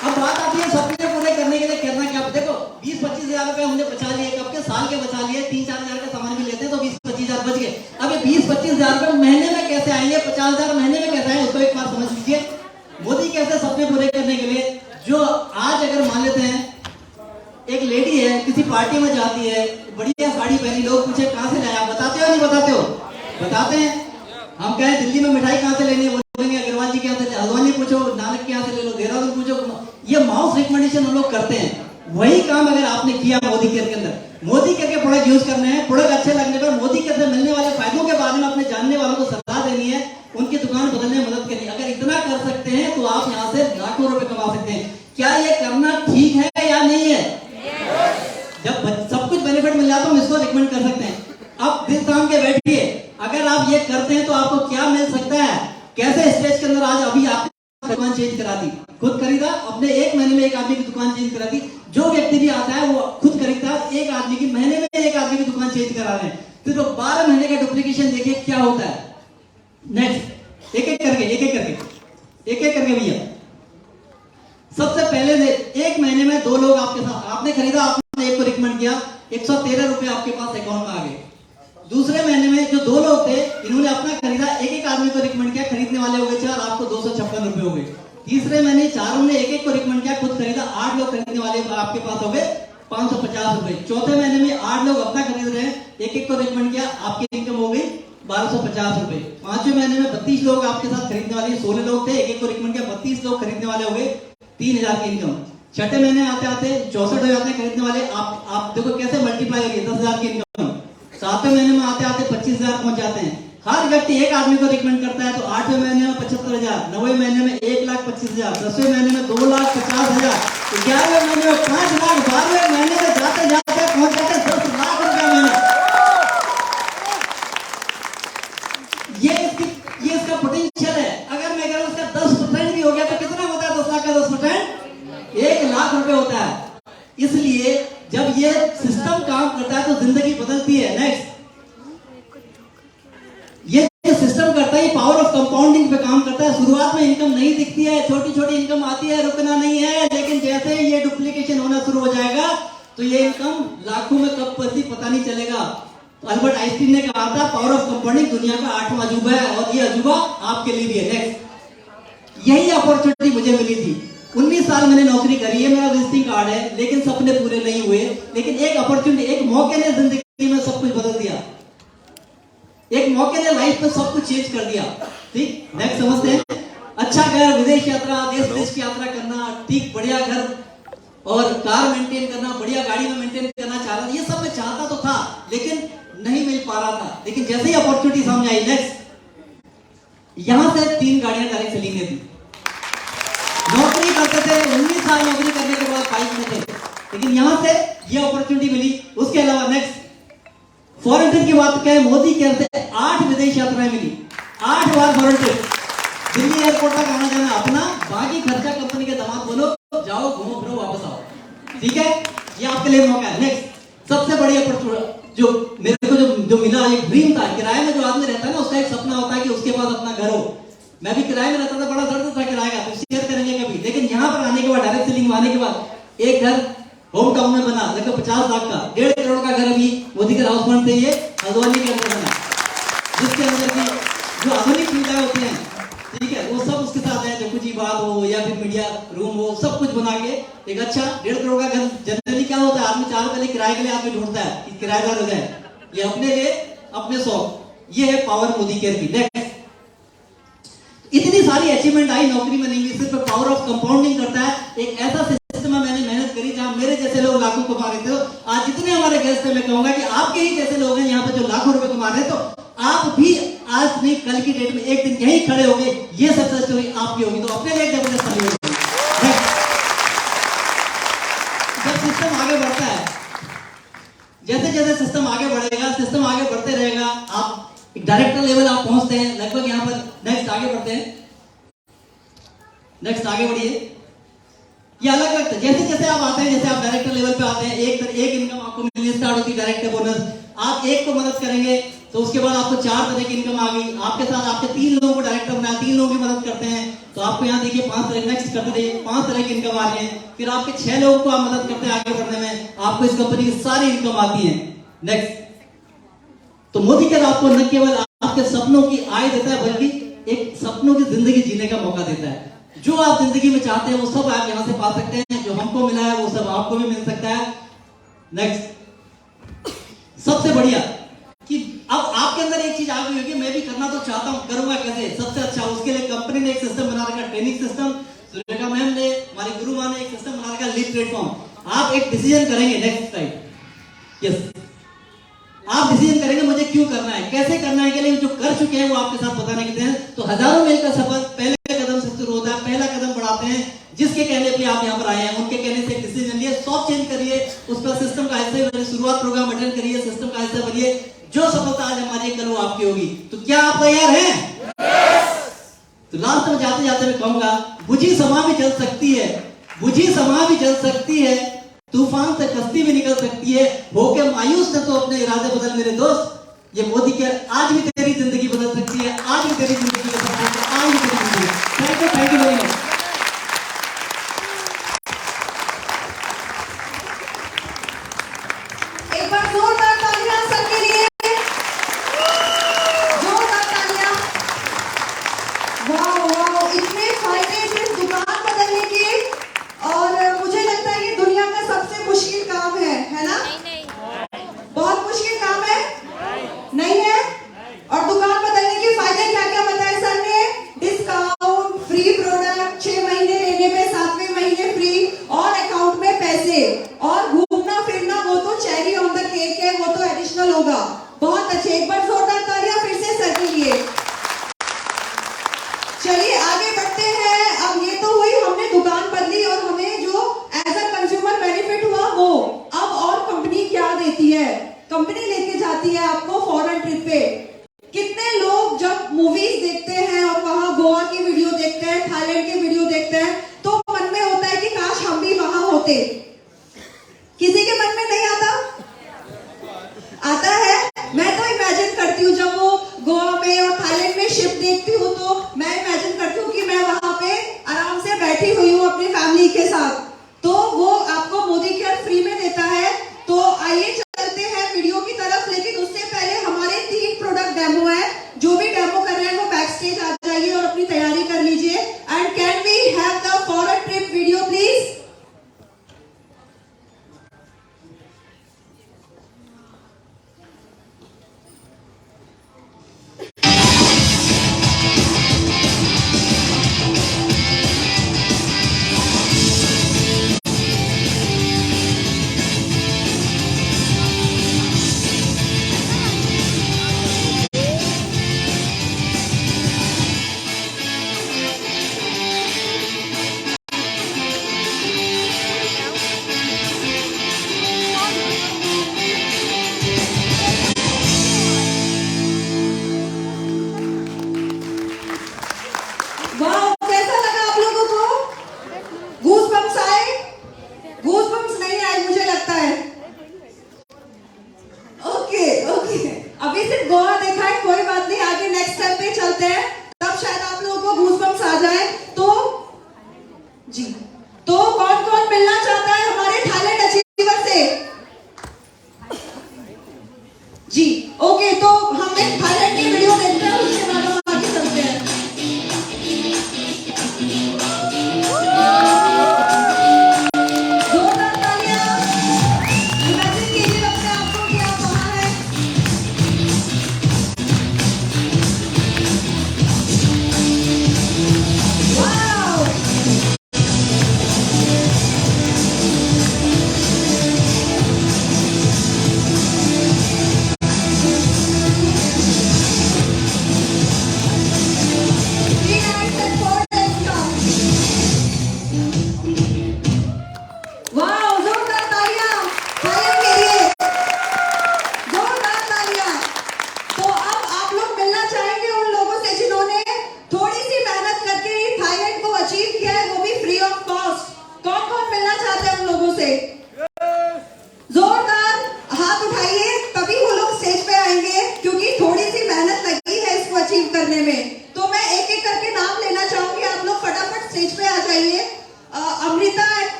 अब बात आती है सपने पूरे करने के लिए करना क्या? देखो, 20-25 हजार रुपए हमने बचा लिए, कब के? साल के बचा लिए। 3-4 हजार का सामान भी लेते हैं तो 20-25 हजार बच गए। अब ये 20-25 हजार रुपए महीने में कैसे आएंगे? 50 हजार महीने में कैसे आएंगे? उसको एक बार समझ लीजिए। मोदी कैसे सपने पूरे करने के लिए, जो आज अगर मान लेते हैं एक लेडी है, किसी पार्टी में जाती है, बढ़िया साड़ी पहनी, लोग पूछे कहां से लाया? बताते हो नहीं बताते हो? बताते हैं। हम कहें दिल्ली में मिठाई कहां से लेनी है, बोलेंगे अग्रवाल जी के यहाँ से। हल्द्वानी पूछो, नानक के यहाँ से ले लो, देहरादून पूछो। ये माउस रिकमेंडेशन हम लोग करते हैं। वही काम अगर आपने किया मोदी केयर के अंदर, मोदी केयर के प्रोडक्ट यूज करने हैं, प्रोडक्ट अच्छे लगने पर मोदी केयर से मिलने वाले फायदों के बारे में अपने जानने वालों को सलाह देनी है, उनकी दुकान बदलने में मदद करनी है। अगर इतना कर सकते हैं तो आप यहाँ से लाखों रुपए कमा सकते हैं। क्या ये करना ठीक है या नहीं है? जब सब कुछ बेनिफिट मिल जाता है, हम इसको रिकमेंड कर सकते हैं। अब दिल थाम के बैठिए, अगर आप ये करते हैं तो आपको क्या मिल सकता है? कैसे स्टेज के अंदर आज अभी आपने दुकान चेंज करा दी, खुद खरीदा, अपने 1 महीने में एक आदमी की दुकान चेंज करा दी। जो व्यक्ति भी आता है वो खुद खरीदता है, एक आदमी की, महीने में एक आदमी की दुकान चेंज करा रहे हैं। तो 12 महीने का डुप्लीकेशन देखिए क्या होता है। नेक्स्ट, एक एक करके भैया। सबसे पहले 1 महीने में 2 लोग आपके साथ, आपने खरीदा, आपने एक को रिकमेंड किया, 113 रुपए आपके पास अकाउंट में आ गए। दूसरे महीने में जो 2 लोग थे, इन्होंने अपना खरीदा, एक आदमी को रिकमेंड किया, खरीदने वाले हो गए 4, आपको 256 रुपए हो गए। तीसरे महीने 4 ने एक को रिकमेंड किया, खुद खरीदा, 8 लोग खरीदने वाले आपके पास हो गए 550 रुपए। चौथे महीने में 8 लोग अपना खरीद रहे हैं, एक को रिकमेंड किया, आपकी इनकम हो गई 1250 रुपए। 5वें महीने में 32 लोग आपके साथ खरीदने वाले, 16 लोग थे, एक को रिकमेंड किया, 32 लोग खरीदने वाले हो गए 3000 की इनकम। छठे महीने आते आते 64 हो जाते हैं खरीदने वाले। आप देखो कैसे मल्टीप्लाई करिए, 10,000 की इनकम। 7वें महीने में आते आते 25,000 पहुंच जाते हैं। हर व्यक्ति एक आदमी को रिकमेंड करता है, तो 8वें महीने में 75,000, 9वें महीने में 1,25,000, 10वें महीने में 2,50,000, 11वें महीने में 5 लाख, 12वें महीने में जाते जाते पहुंच जाते 10 लाख रुपया महीने। ये इसका पोटेंशियल है। अगर मैं अगर उसका 10% भी हो गया तो कितना होता है? 10 लाख का 10%, 1 लाख रुपए होता है। इसलिए जब ये सिस्टम काम करता है तो जिंदगी बदलती है। नेक्स्ट, ये सिस्टम करता है, पावर ऑफ कंपाउंडिंग पे काम करता है। शुरुआत में इनकम नहीं दिखती है, छोटी छोटी इनकम आती है, रुकना नहीं है, लेकिन जैसे ये डुप्लीकेशन होना शुरू हो जाएगा तो ये इनकम लाखों में कब पहुंची पता नहीं चलेगा। तो अल्बर्ट आइंस्टीन ने कहा था पावर ऑफ कंपाउंडिंग दुनिया का 8वां अजूबा है, और ये अजूबा आपके लिए भी है। नेक्स्ट, यही अपॉर्चुनिटी मुझे मिली थी। 19 साल मैंने नौकरी करी है, मेरा विजिटिंग कार्ड है, लेकिन सपने पूरे नहीं हुए। लेकिन एक अपॉर्चुनिटी, एक मौके ने जिंदगी में सब कुछ बदल दिया। एक मौके ने लाइफ में सब कुछ चेंज कर दिया। ठीक, नेक्स्ट समझते हैं। अच्छा घर, विदेश यात्रा, देश विदेश की यात्रा करना, ठीक, बढ़िया घर और कार मेंटेन करना, बढ़िया गाड़ी में मेंटेन करना चाह रहा था। ये सब मैं चाहता तो था, लेकिन नहीं मिल पा रहा था। लेकिन जैसे ही अपॉर्चुनिटी सामने आई, नेक्स्ट, यहां से 3 गाड़ियां डायरेक्ट सेलिंग ने दी। नौकरी करते थे, 19 साल नौकरी करने के बाद बाइक में थे, लेकिन यहां से ये अपॉर्चुनिटी मिली। उसके अलावा नेक्स्ट, फॉरेन ट्रिप की बात करें, मोदी के से 8 विदेश यात्राएं मिली, 8 बार फॉरेन ट्रिप। दिल्ली एयरपोर्ट तक आना जाना अपना, बाकी खर्चा कंपनी के दामाद बोलो, जाओ घूमो फिरो वापस आओ। ठीक है, ये आपके लिए मौका है। नेक्स्ट, सबसे बड़ी अपॉर्चुनिटी जो मेरे को जो मिला, एक ड्रीम था। किराए में जो आदमी रहता है ना, उसका एक सपना होता है कि उसके पास अपना घर हो। मैं भी किराए में रहता था, बड़ा दर्द था किराए का, तो शेयर करेंगे कभी। लेकिन यहाँ पर आने के बाद, डायरेक्ट सेलिंग में आने के बाद, एक घर होम टाउन में बना, लगभग 50 लाख का, 1.5 करोड़ का घर अभी मोदी के हाउस फंड से ये हल्द्वानी के अंदर बना, जिसके अंदर की जो आधुनिक सुविधाएं होती हैं, ठीक है, वो सब उसके साथ है। जकुजी बात हो या फिर मीडिया रूम हो, सब कुछ बना के एक अच्छा 1.5 करोड़ का घर। जनरली क्या होता है, आदमी 4 रुपए किराए के लिए आदमी ढूंढता है कि किराएदार हो जाए, ये अपने लिए अपने शौक। ये है पावर मोदी केयर की। नेक्स्ट, इतनी सारी अचीवमेंट आई नौकरी में नहीं, सिर्फ पावर ऑफ कंपाउंडिंग करता है। एक ऐसा सिस्टम में मैंने मेहनत करी जहां मेरे जैसे लोग लाखों कमा रहे थे। आज जितने हमारे गेस्ट हैं, मैं कहूंगा कि आपके ही जैसे लोग हैं यहाँ पे जो लाखों रुपए कमा रहे हैं, तो आप भी आज नहीं कल की डेट में एक दिन यहीं खड़े होंगे, ये सक्सेस स्टोरी आपकी होगी। तो अपने लिए जबरदस्त ताली होगी। जब सिस्टम आगे बढ़ता है, जैसे जैसे सिस्टम आगे बढ़ेगा, सिस्टम आगे बढ़ते रहेगा, आप डायरेक्टर लेवल आप पहुंचते हैं लगभग यहाँ पर। नेक्स्ट, आगे बढ़ते हैं। नेक्स्ट, आगे बढ़िए। ये अलग अलग, जैसे जैसे आप आते हैं, जैसे आप डायरेक्टर लेवल पे आते हैं, एक इनकम आपको मिलनी स्टार्ट होती है, डायरेक्टर बोनस। आप एक को मदद करेंगे तो उसके बाद आपको 4 तरह की इनकम आ गई। आपके साथ आपके 3 लोगों को डायरेक्टर बनाया, 3 लोगों की मदद करते हैं, तो आपको यहाँ देखिए 5 तरह, नेक्स्ट करते रहिए, 5 तरह की इनकम आ रही है। फिर आपके 6 लोगों को आप मदद करते हैं आगे बढ़ने में, आपको इस कंपनी की सारी इनकम आती है। नेक्स्ट, तो मोदी केयर आपको न केवल आपके सपनों की आय देता है, बल्कि एक सपनों की जिंदगी जीने का मौका देता है। जो आप जिंदगी में चाहते हैं वो सब आप यहां से पा सकते हैं। जो हमको मिला है वो सब आपको भी मिल सकता है। नेक्स्ट, सबसे बढ़िया कि अब आपके अंदर एक चीज आ गई होगी, मैं भी करना तो चाहता हूं, करूंगा कैसे? सबसे अच्छा, उसके लिए कंपनी ने एक सिस्टम बना रखा, ट्रेनिंग सिस्टम। सुरेखा मैम ने, हमारी गुरु मां ने एक सिस्टम बना रखा, लीड प्लेटफॉर्म। आप एक डिसीजन करेंगे, नेक्स्ट स्लाइड। यस, आप डिसीजन करेंगे मुझे क्यों करना है, कैसे करना है, के लिए जो कर चुके हैं वो आपके साथ बताने के लिए। तो हजारों मील का सफर पहले कदम से शुरू होता है। पहला कदम बढ़ाते हैं, जिसके कहने पे आप यहाँ पर आए हैं, उनके कहने से डिसीजन लिए, सॉफ्ट चेंज करिए, उस पर सिस्टम का हिस्सा बनिए, शुरुआत प्रोग्राम अटेंड करिए, सिस्टम का हिस्सा बनिए। जो सफलता आज हमारी कल वो आपकी होगी। तो क्या आप तैयार हैं? तो लास्ट में जाते जाते मैं कहूंगा, बुझी समा भी जल सकती है, बुझी समा भी जल सकती है, तूफान से कश्ती भी निकल सकती है, होके मायूस न तो अपने इरादे बदल मेरे दोस्त। ये मोदी केयर आज भी तेरी जिंदगी बदल सकती है, आज भी तेरी जिंदगी बदल सकती है, आज भी तेरी जिंदगी। Thank you very much. एक बार जोरदार तालियां सबके लिए, जोरदार तालियां। वाह वाह, इतने फायदे सिर्फ दुकान बदलने के, और मुझे लगता है ये दुनिया का सबसे मुश्किल काम है ना? बहुत मुश्किल काम है, नहीं है? और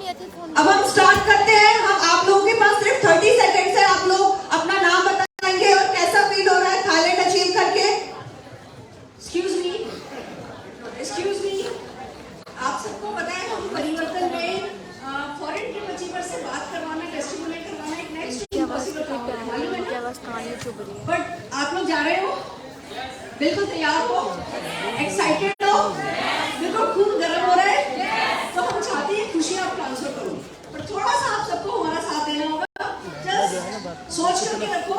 अब हम स्टार्ट करते हैं। हम आप लोगों के पास सिर्फ 30 सेकंड्स है। आप लोग अपना नाम बताएंगे और कैसा फील हो रहा है थाईलैंड अचीव करके। एक्सक्यूज मी, आप सबको पता है हम परिवर्तन में फॉरेन ट्रिप अचीवर से बात करवाना, टेस्टिमोनियल करवाना एक नेक्स्ट इम्पॉसिबल काम है, मालूम है ना? बट आप लोग जा रहे हो, बिल्कुल तैयार हो, एक्साइटेड हो, बिल्कुल खून गर्म हो रहा है, तो हम चाहते हैं खुशियां आप ट्रांसफर करो, पर थोड़ा सा आप सबको हमारा साथ देना होगा। जस्ट सोच करके रखो,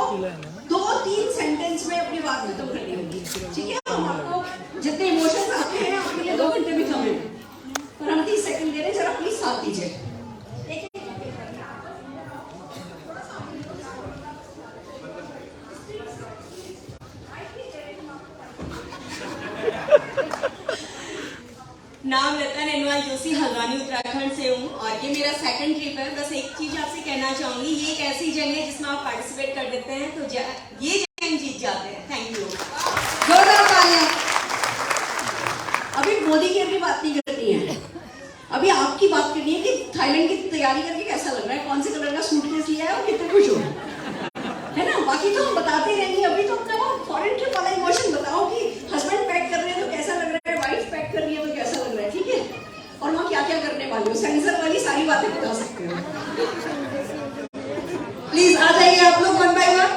2-3 सेंटेंस में अपनी बात खत्म करनी होगी, ठीक है? हम आपको जितने इमोशंस आते हैं आपके लिए 2 घंटे भी कम है, पर हम 30 सेकंड दे रहे हैं, जरा प्लीज साथ दीजिए। नाम लता नैनवाल जोशी, हल्द्वानी उत्तराखंड से हूँ और ये मेरा सेकंड ट्रिप है। बस एक चीज आपसे कहना चाहूंगी, ये एक ऐसी जंग है जिसमें आप पार्टिसिपेट कर देते हैं तो ये जंग जीत जाते हैं। Thank you. जोरदार तालियां। अभी मोदी की अपनी बात नहीं करनी है, अभी आपकी बात करनी है कि थाईलैंड की तैयारी करके कैसा लग रहा है, कौन से कलर का सूटकेस लिया है और कितने खुश हो, है ना? बाकी तो हम बताते रहेंगे, अभी तो अपना वो फॉरेन ट्रिप वाला इमोशन बताओ कि हस्बैंड पैक कर रहे हैं तो कैसा लग रहा है, वाइफ पैक कर रही है तो कैसा लग रहा है, ठीक है? और वहाँ क्या क्या करने वाले हो, सेंसर वाली सारी बातें बता सकते हो। प्लीज आ जाइए आप लोग one by one.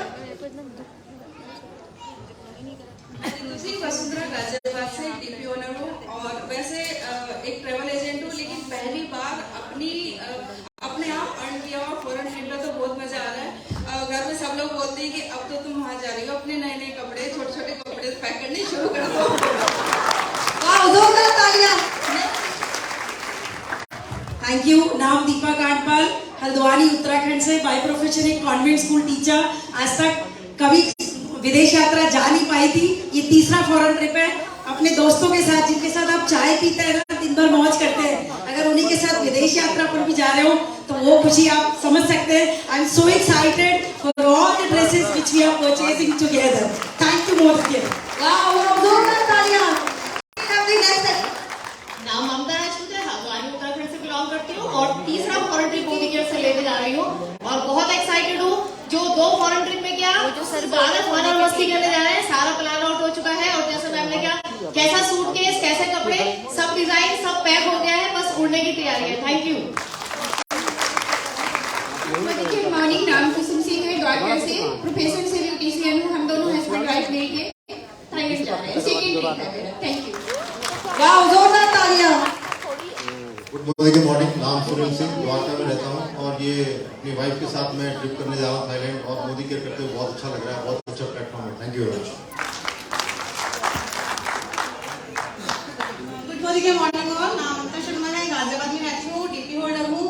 Vasundhara Ghaziabad से डीपी ओनर हूँ और वैसे एक ट्रेवल एजेंट हूँ, लेकिन पहली बार अपने आप अर्न किया और फॉरेन ट्रिप में तो बहुत मजा आ रहा है। घर में सब लोग बोलते हैं कि अब तो तुम वहाँ जा रही हो, अपने नए नए कपड़े, छोटे छोटे कपड़े पैक करने शुरू कर दो। जोरदार तालियां। Thank you. नाम दीपा कांडपाल, हल्द्वानी उत्तराखंड से, बाय प्रोफेशन एक कॉन्वेंट स्कूल टीचर। आज तक कभी विदेश यात्रा जा नहीं पाई थी, ये तीसरा फॉरेन ट्रिप है। अपने दोस्तों के साथ, जिनके साथ आप चाय पीते हैं ना, दिन भर मौज करते हैं, अगर उन्हीं के साथ विदेश यात्रा पर भी जा रहे हो तो वो खुशी आप समझ सकते हैं। I am so excited for all the dresses which we are purchasing together. Thank you Modi. वाह, जोरदार तालियां। नाम ममता राजपूत है, हल्द्वानी उत्तराखंड से बिलोंग करती हूँ और तीसरा फॉरेन ट्रिप मोदी केयर से लेके जा रही हूँ और बहुत एक्साइटेड हूँ। जो 2 फॉरेन ट्रिप में क्या ज्यादा फन और मस्ती करने जा रहे हैं, सारा प्लान आउट हो चुका है और जैसे मैम ने क्या कैसा सूटकेस, कैसे कपड़े, सब डिजाइन सब पैक हो गया है, बस उड़ने की तैयारी है। Thank you. गुड मॉर्निंग, नाम कुसुम सिंह है, द्वारका से, प्रोफेसर से भी टीसीएन हूँ। हम दोनों हस्बैंड वाइफ लेके थाईलैंड जा रहे हैं, सेकंड ट्रिप है मेरा। Thank you. वाह, जोरदार तालियां। गुड मॉर्निंग, नाम सुनील सिंह, द्वारका में रहता हूँ और ये अपनी वाइफ के साथ मैं ट्रिप करने जा रहा हूँ थाईलैंड और मोदी केयर करते हुए बहुत अच्छा लग रहा है, बहुत अच्छा प्लेटफॉर्म है। Thank you very much. Good morning और नाम ममता शर्मा है, गाजियाबाद में रहती हूँ, डीपी होल्डर हूँ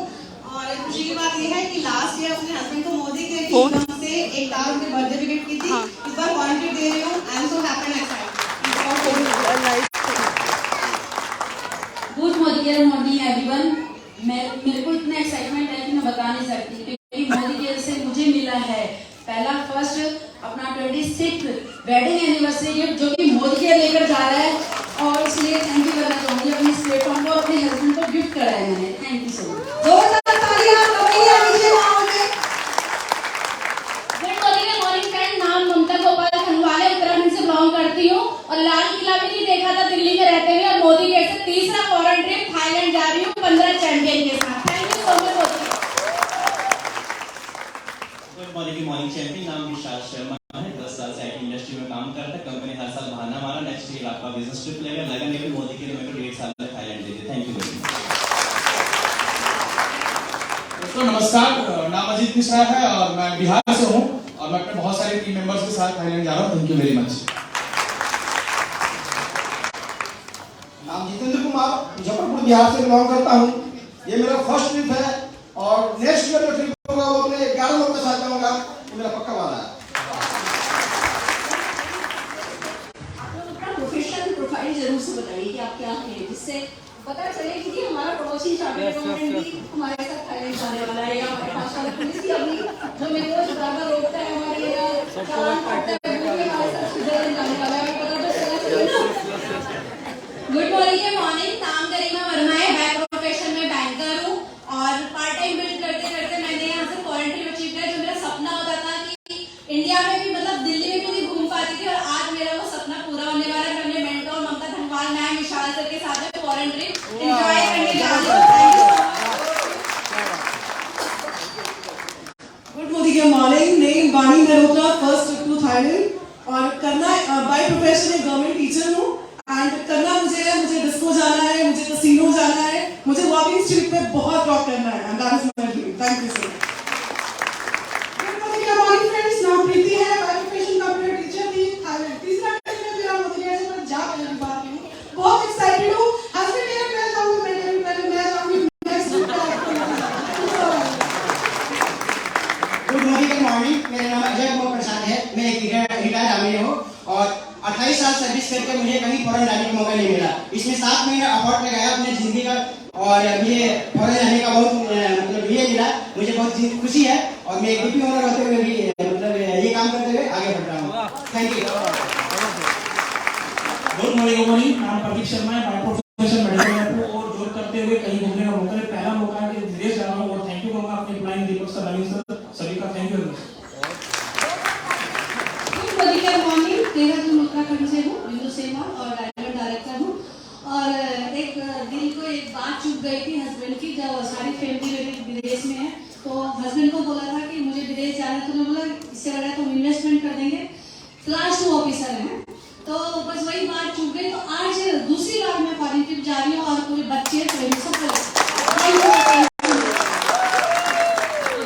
और खुशी की बात यह है कि लास्ट ईयर अपने हस्बैंड को मोदी केयर की तरफ से एक कार उनके बर्थडे पे गिफ्ट की थी। इस बार वॉलंटियर दे रही हूँ। आई am so happy and excited. Good morning everyone. मेरे को इतना एक्साइटमेंट है कि मैं बता नहीं सकती, क्योंकि मोदी केयर से मुझे मिला है पहला फर्स्ट अपना 26th वेडिंग एनिवर्सरी गिफ्ट, जो कि मोदी केयर लेकर जा रहा है और इसलिए थैंक यू करना चाहूंगी अपने इस प्लेटफॉर्म को, अपने हस्बैंड को गिफ्ट करा है मैंने। Thank you so much. जोरदार तालियां। गुड मॉर्निंग फ्रेंड, नाम ममता गोपाल, खंडवाले उत्तराखंड से बिलोंग करती हूँ और लाल किला भी नहीं देखा था दिल्ली में रहते हुए और मोदी केयर से तीसरा फॉरेन ट्रिप थाईलैंड जा रही हूँ 15 चैंपियन के साथ। Thank you so much. Good morning champion, नाम विशाल शर्मा है, 10 साल से आईटी इंडस्ट्री में काम करता है। कंपनी हर साल बहाना मारा, नेक्स्ट ईयर आपका बिजनेस ट्रिप लेगा, लगन लेकर मोदी के लिए मेरे को 1.5 साल में थाईलैंड दे दिया। Thank you very much. दोस्तों नमस्कार, नाम अजीत मिश्रा है और मैं बिहार से हूँ और मैं अपने बहुत सारे टीम मेंबर्स के साथ थाईलैंड जा रहा हूँ। Thank you very much. नाम जितेंद्र कुमार, मुजफ्फरपुर बिहार से बिलोंग करता हूँ। ये मेरा फर्स्ट ट्रिप है और नेक्स्ट ईयर जो ट्रिप होगा वो अपने 11 लोगों के साथ जाऊंगा, ये मेरा पक्का वाला है। आप लोग अपना प्रोफेशनल प्रोफाइल जरूर से बताइए कि आप क्या हैं, जिससे पता चले कि हमारा पड़ोसी चार्टर्ड अकाउंटेंट भी हमारे साथ थाईलैंड जाने वाला है, या हमारे पास वाला पुलिस भी अभी जो मेरे को ज्यादा रोकता है हमारे यहाँ चालान काटता है, वो भी हमारे साथ स्विट्जरलैंड जाने वाला है, पता तो चला चले ना। गुड मॉर्निंग, नाम गरिमा वर्मा है, बाय प्रोफेशन में बैंकर हूँ और सर के साथ में फॉरेन ट्रिप एंजॉय करने जा रही हूँ। Thank you so much. Good morning morning name Vani Mehrotra, first trip to Thailand. और करना बाय प्रोफेशन एक गवर्नमेंट टीचर हूँ एंड करना मुझे डिस्को जाना है, मुझे कैसीनो जाना है, मुझे वॉकिंग स्ट्रीट पे बहुत वॉक करना है and that is my dream. Thank you so much. Good morning friends, नाम प्रीति है, बाय प्रोफेशन कंप्यूटर टीचर थी थाईलैंड। तीसरा ट्रिप में मेरा मोदी से मैं जा पहली बार हूँ, बहुत एक्साइटेड हूँ। हस्बैंड मेरा मैं जाऊंगी, मैं जाऊंगी नेक्स्ट ट्रिप गुड मॉर्निंग, मेरा नाम अजय कुमार प्रसाद है। मैं एक रिटायर्ड आर्मी हूँ और 28 साल सर्विस करके मुझे कहीं फॉरेन जाने का मौका नहीं मिला। इसमें 7 महीने एफर्ट लगाया अपने जिंदगी का और ये फॉरेन जाने का बहुत मतलब ये मिला, मुझे बहुत खुशी है और मैं एक डिप्टी ऑनर होते हुए भी मतलब ये काम करते हुए आगे बढ़ रहा हूँ। Thank you. गुड मॉर्निंग, नाम प्रदीप शर्मा है, बाय प्रोफेशन मेडिकल रैप और जॉब करते हुए कहीं घूमने का मौका है। पहला मौका है कि विदेश जा रहा हूँ और थैंक यू कहूँगा अपने एम्प्लॉय दीपक सर, रवींद्र सर, सभी का thank you. Morning, Dehradun Uttarakhand से हूँ, बिंदु सेवा और डायरेक्टर डायरेक्टर हूँ। और एक दिल को एक बात चुप गई थी हस्बैंड की, जब सारी फैमिली मेरी विदेश में है तो हस्बैंड को बोला था कि मुझे विदेश जाना है, तो उन्होंने बोला इससे बड़ा तो इन्वेस्टमेंट कर देंगे, क्लास 2 ऑफिसर हैं, तो बस वही बात चुप गई। तो आज दूसरी बार मैं फॉरेन ट्रिप जा रही हूँ और पूरे बच्चे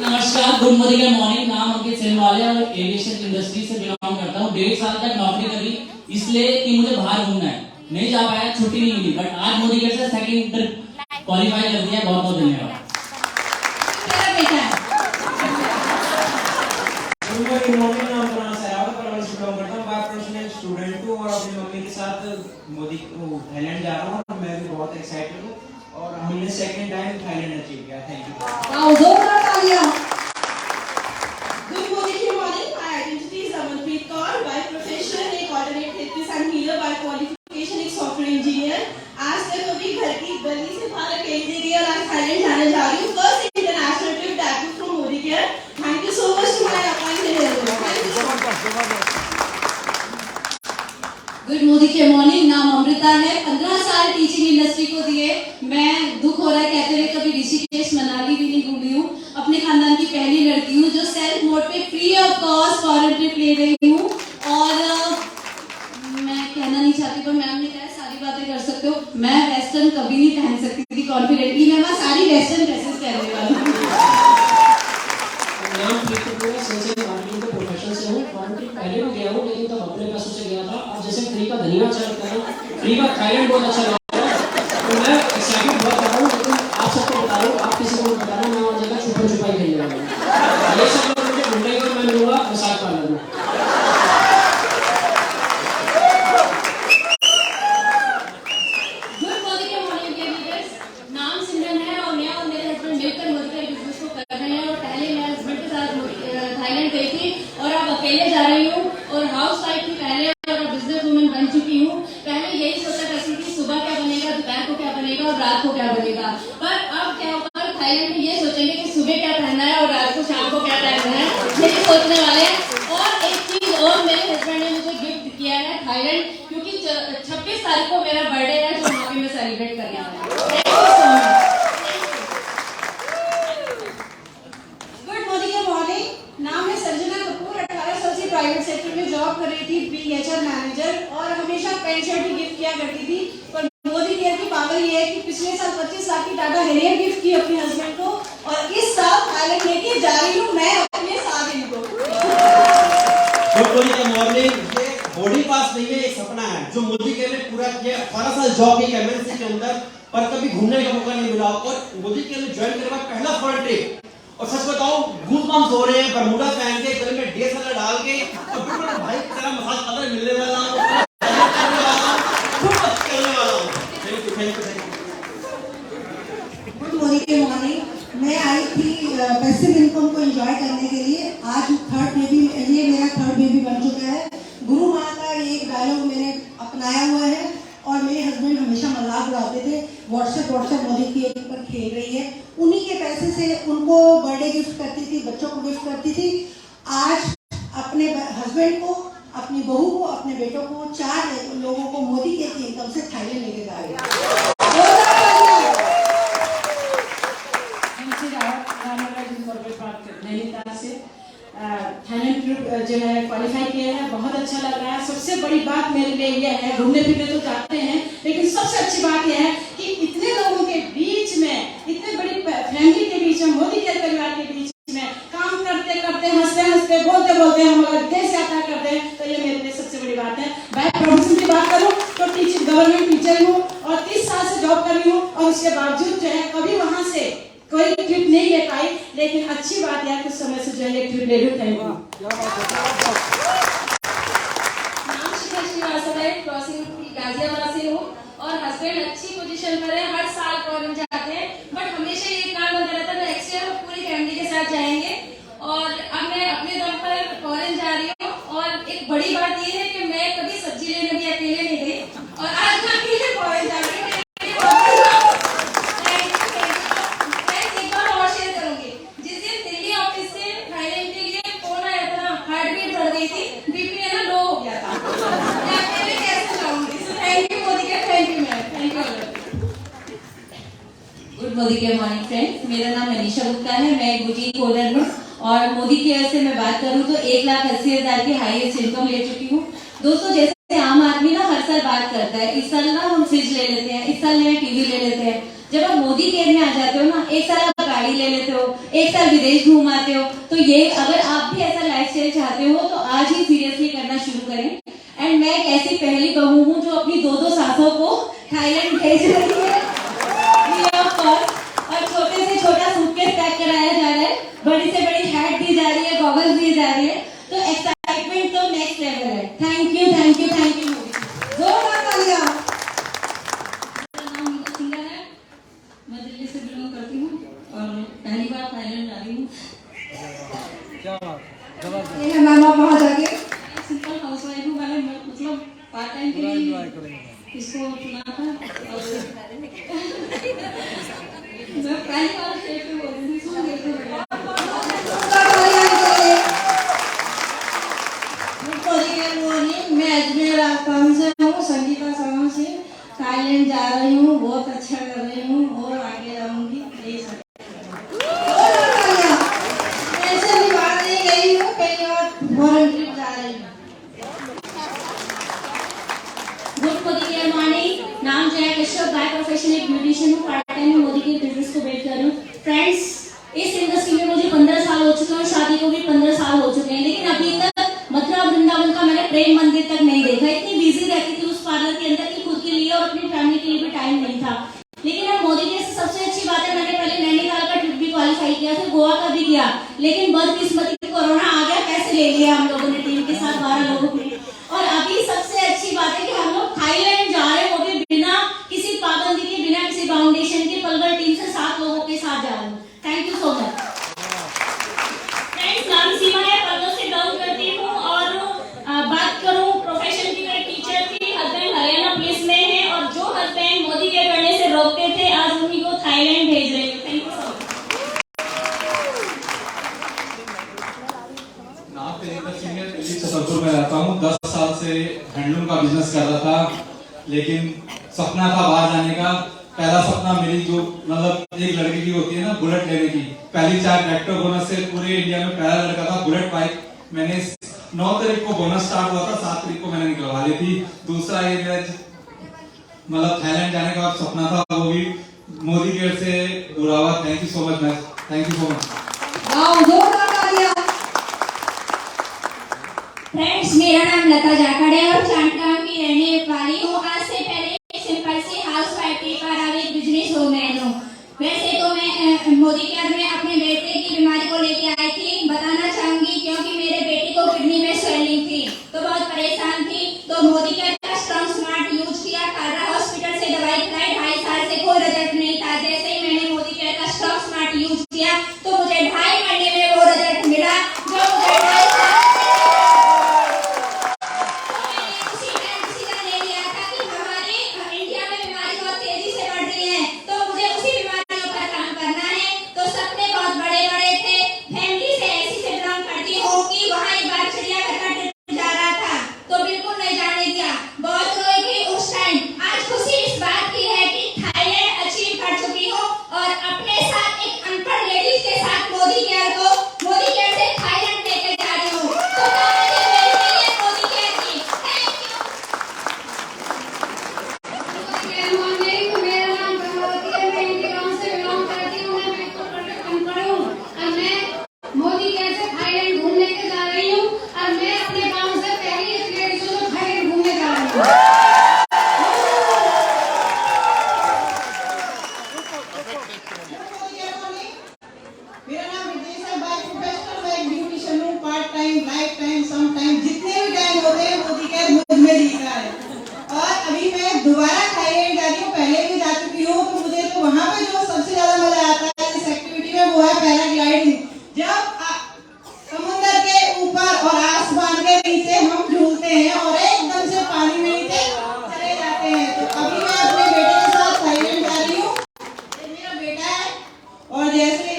नमस्कार, गुड मॉर्निंग, नाम अंकित सेनवाल है और एविएशन इंडस्ट्री से बिलोंग करता हूँ। 1.5 साल तक नौकरी करी इसलिए कि मुझे बाहर घूमना है, नहीं जा पाया, छुट्टी नहीं मिली, बट आज मोदी के से सेकंड ट्रिप क्वालिफाई कर दिया। बहुत बहुत धन्यवाद। गुड मॉर्निंग, नाम प्रणाम सरावत पर बिलोंग करता हूँ, बाय प्रोफेशन स्टूडेंट हूँ और अपनी मम्मी के साथ मोदी थाईलैंड जा रहा हूँ और मैं भी बहुत एक्साइटेड हूँ और हमने सेकंड टाइम थाईलैंड अचीव किया। Thank you. Good morning. My identity is Amanpreet Kaur. By profession, एक alternate therapist and healer. By qualification, एक software engineer. आज तक अभी घर की गली से बाहर अकेले गई और आज थाईलैंड जाने जा रही हूँ। First international trip that too from Modi Care. Thank you so much to my appointed helper. Thank you so much. Good Modi के मॉर्निंग, नाम अमृता है, 15 साल टीचिंग इंडस्ट्री को दिए। मैं दुख हो रहा है कहते हुए कभी ऋषिकेश मनाली भी नहीं घूमी हूँ। अपने खानदान की पहली लड़की हूँ जो सेल्फ मोड पे free of cost foreign trip ले रही हूँ। और मैं कहना नहीं चाहती पर मैम ने कहा सारी बातें कर सकते हो। मैं वेस्टर्न कभी नहीं पहन सकती थी कॉन्फिडेंटली, मैं वहाँ सारी वेस्टर्न ड्रेसेस पहनने वाली हूँ। प्रोफेशन से हूँ, फॉरेन ट्रिप पहले भी गया हूँ लेकिन तब अपने पैसों से गया था। अब जैसे फ्री का धनिया अच्छा लगता है, फ्री का थाईलैंड बहुत अच्छा लगता है, तो मैं एक्साइटेड बहुत कर रहा हूँ। लेकिन आप सबको बता रहा हूँ, आप किसी को बता रहा हूँ, मैं और जगह छुपाई खेलने वाला हूँ। ये सब लोग मुझे ढूंढेंगे और मैं मिलूंगा मसाज पार्लर में। गुड मॉर्निंग के मॉर्निंग के लीडर्स, नाम सिमरन है और मैं और मेरे हस्बैंड मिलकर मोदी के बिजनेस को कर रहे हैं। और पहले मैं हस्बैंड के साथ थाईलैंड गई थी और अब अकेले जा रही हूँ और हाउस वाइफ थी पहले और अब बिजनेस वुमन बन चुकी हूँ। पहले यही सोचा करती थी सुबह क्या बनेगा, दोपहर को क्या बनेगा और रात को क्या बनेगा, पर अब क्या होगा थाईलैंड में ये सोचेंगे कि सुबह क्या पहनना है और रात को शाम को क्या पहनना है, यही सोचने वाले हैं। और एक चीज और, मेरे हस्बैंड ने मुझे गिफ्ट किया है थाईलैंड, क्योंकि 26 तारीख को मेरा बर्थडे है जो वहाँ पे मैं सेलिब्रेट करने वाली हूँ। Thank you so much. Good morning, नाम है संजना कपूर। 18 साल से प्राइवेट सेक्टर में जॉब कर रही थी, बीएचआर मैनेजर, और हमेशा पेंट शर्ट ही गिफ्ट किया करती थी। पर मोदी केयर की पावर ये है कि पिछले साल 25 लाख की टाटा हैरियर गिफ्ट की अपने हस्बैंड को और इस साल थाईलैंड लेके जा रही हूँ मैं अपने साथ इनको। गुड मॉर्निंग, ये बॉडी पास नहीं है, एक सपना है जो मोदी केयर ने पूरा किया। 12 साल जॉब की एमएनसी के अंदर पर कभी घूमने का मौका नहीं मिला और मोदी केयर ने ज्वाइन करने का पहला फॉरेन ट्रिप। और सच बताओ गूज़बम्स हो रहे हैं, बरमूडा पहन के गले में डीएसएलआर डाल के और बिल्कुल भाई तेरा मसाज पार्लर मिलने वाला हूं, करने वाला हूं। Thank you. गुड मॉर्निंग, मैं आई थी पैसिव इनकम को एंजॉय करने के लिए। आज थर्ड बेबी, ये मेरा थर्ड बेबी बन चुका है। गुरु माँ का एक डायलॉग मैंने अपनाया हुआ है और मेरे हस्बैंड हमेशा मजाक उड़ाते थे, व्हाट्सएप मोदी के ऊपर खेल रही है। उन्हीं के पैसे से उनको बर्थडे गिफ्ट करती थी, बच्चों को गिफ्ट करती थी। आज अपने हस्बैंड को, अपनी बहू को, अपने बेटों को, 4 लोगों को मोदी के इनकम से थाईलैंड लेके जा रही है। हैं, घूमने फिरने तो जाते हैं, लेकिन सबसे अच्छी बात यह है कि इतने लोगों के बीच में, इतने बड़ी फैमिली के बीच में, मोदी केयर परिवार के बीच में काम करते करते, हंसते हंसते, बोलते बोलते हम अगर देश यात्रा करते हैं तो ये मेरे लिए सबसे बड़ी बात है। मैं प्रोफेशन की बात करूं तो गवर्नमेंट टीचर हूँ और 30 साल से जॉब कर रही हूँ, और उसके बावजूद जो है कभी वहां से कोई ट्रिप नहीं ले पाई, लेकिन अच्छी बात है कुछ समय से जो है एक ट्रिप ले लूँ। Thank you. नाम शिखा श्रीवास्तव है, क्रॉसिंग गाजियाबाद से हूँ और हस्बैंड अच्छी पोजीशन पर है, हर साल फॉरेन जाते हैं, बट हमेशा ये प्लान बनता रहता है नेक्स्ट ईयर पूरी फैमिली के साथ जाएंगे। और अब मैं अपने दम पर फॉरेन जा रही हूँ, और एक बड़ी बात ये है कि मैं कभी सब्जी लेने भी अकेले नहीं गई, और आज मैं अकेले फॉरेन जा रही हूँ। एक बार और शेयर करूंगी, जिस दिन दिल्ली ऑफिस से थाईलैंड के लिए फोन आया था, हार्ट बीट बढ़ गई थी, बीपी है ना लो हो गया था, मैं अकेले कैसे जाऊंगी। थैंक यू मोदी के, thank you ma'am, thank you. Good Modi care morning friends, मेरा नाम मनीषा गुप्ता है, मैं एक बुटीक ओनर हूँ और मोदी केयर से मैं बात करूँ तो 1,80,000 की हाईएस्ट इनकम ले चुकी हूँ। दोस्तों, जैसे आम आदमी ना हर साल बात करता है, इस साल ना हम फ्रिज ले लेते हैं, इस साल नया टीवी ले लेते हैं। जब आप मोदी केयर में आ जाते हो ना, एक साल आप गाड़ी ले लेते हो, एक साल विदेश घूम आते हो, तो ये अगर आप भी ऐसा लाइफस्टाइल चाहते हो तो आज ही सीरियसली करना शुरू करें। एंड मैं एक ऐसी पहली बहू हूँ जो अपनी 2-2 सासों को थाईलैंड भेज रही है, और छोटे से छोटा सूटकेस पैक कराया जा रहा है, बड़ी से बड़ी हैट दी जा रही है, गॉगल्स दी जा रही है, तो एक्साइटमेंट तो नेक्स्ट लेवल है। Thank you, thank you, thank you Modi. जोरदार तालियां। मेरा नाम मीता सिंघल है, मैं दिल्ली से बिलोंग करती हूँ और पहली बार थाईलैंड जा रही हूँ। ये है मैम, आप वहाँ जाके सिंपल हाउसवाइफ हूँ, मैंने मतलब पार्ट टाइम के लिए इसको चुना था और मैं पहली बार स्टेज पे बोल रही थी। मैं अजमेर आसाम से हूँ, संगीता सावंत से थाईलैंड जा रही हूँ, बहुत अच्छा कर रही हूँ और आगे जाऊंगी। ऐसे भी बाहर नहीं गई हूँ, कई और फॉरेन ट्रिप जा रही हूँ। गुड मोदी केयर मॉर्निंग, नाम जया कश्यप, बाय प्रोफेशन एक ब्यूटिशियन हूँ, पार्ट टाइम में मोदी के बिजनेस को बेच कर रही हूँ। फ्रेंड्स, इस इंडस्ट्री में मुझे 15 साल हो चुके हैं और शादी को भी 15 साल हो चुके हैं, लेकिन अभी तक मथुरा वृंदावन का मैंने प्रेम मंदिर तक नहीं देखा। इतनी बिजी रहती थी उस पार्लर के अंदर कि खुद के लिए और अपनी फैमिली के लिए भी टाइम नहीं था। लेकिन अब मोदी के सबसे अच्छी बात है, मैंने पहले नैनीताल का ट्रिप भी क्वालिफाई किया, फिर गोवा का भी किया, लेकिन बदकिस्मती कोरोना आ गया, कैसे ले लिया हम लोगों ने टीम के साथ 12 लोगों को। और अभी सबसे अच्छी बात है कि हम लोग थाईलैंड जा रहे हैं, वो भी बिना किसी पाबंदी के, बिना किसी फाउंडेशन के, पलवल टीम से 7 लोगों के साथ जा रहे हैं। Thank you so much. Friends, नाम सीमा है, पर्दों से बिलोंग करती हूँ और बात करूँ प्रोफेशन की, मैं टीचर थी, हस्बैंड हरियाणा पुलिस में है और जो हस्बैंड मोदी के करने से रोकते थे, आज उन्हीं को थाईलैंड भेज रही हूँ। Thank you so much. नाम पेरेंद्र सिंह है, दिल्ली छतरपुर में रहता हूँ। 10 साल से हैंडलूम का बिजनेस कर रहा था, लेकिन सपना था बाहर जाने का। पहला सपना मेरी जो मतलब एक लड़की की होती है ना, बुलेट लेने की, पहली 4 ट्रैक्टर बोनस से पूरे इंडिया में पहला लड़का था। बुलेट बाइक मैंने 9 तारीख को बोनस स्टार्ट हुआ था, 7 तारीख को मैंने निकलवा ली थी। दूसरा ये मेरा मतलब थाईलैंड जाने का सपना था, वो भी मोदी केयर से पूरा हुआ। Thank you so much ma'am, thank you so much. Friends, मेरा नाम लता जाखड़ है और चांटगांव की रहने वाली हूँ। आज से पहले सिंपल सी हाउसवाइफ थी, पर अब एक बिजनेस वूमेन हूँ। वैसे तो मैं मोदी केयर में अपने बेटे की बीमारी को लेके आई थी, बताना चाहूंगी, क्योंकि मेरे बेटे को किडनी में स्वेलिंग थी तो बहुत परेशान थी, तो मोदी केयर का स्ट्रॉन्ग स्मार्ट यूज किया, कारा हॉस्पिटल से दवाई खाई, 2.5 साल से कोई रिजल्ट नहीं था। जैसे ही मैंने मोदी केयर का स्ट्रॉन्ग स्मार्ट यूज किया तो मुझे 2.5 महीने में वो रिजल्ट मिला जो मुझे 2.5 साल अचीव दोबारा थाईलैंड जा रही हूँ, पहले भी जा चुकी हूँ, तो मुझे तो वहाँ पे जो सबसे ज्यादा मजा आता है इस एक्टिविटी में वो है पैराग्लाइडिंग। जब समुद्र के ऊपर और आसमान के नीचे हम झूलते हैं और एकदम से पानी में नीचे चले जाते हैं। तो अभी मैं अपने बेटे के साथ थाईलैंड जा रही हूँ। ये मेरा बेटा है और जैसे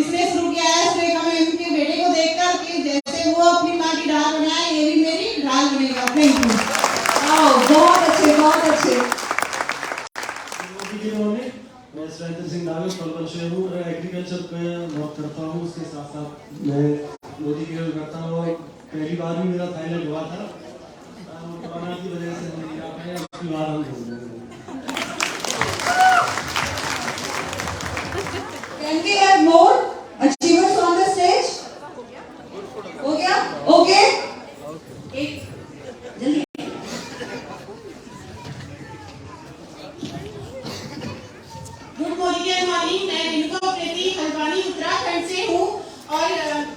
इसने शुरू किया है श्रेका में इनके बेटे को देखकर कि जैसे वो अपनी माँ की ढाल बनाए, ये भी मेरी ढाल बनेगा। Thank you. बहुत अच्छे, बहुत अच्छे। मैं सुरेंद्र सिंह नागल पलवल से हूँ। एग्रीकल्चर पे जॉब करता हूँ, उसके साथ साथ मैं मोदी केयर करता हूँ। पहली बार भी मेरा थाईलैंड हुआ था, कोरोना की वजह से हम नहीं आ पाए, अगली बार हम ढूंढेंगे। Can we have more achievers on the stage? हो गया? Okay. एक जल्दी। गुड मॉर्निंग, मैं रिनुका प्रीति हल्द्वानी उत्तराखंड से हूँ और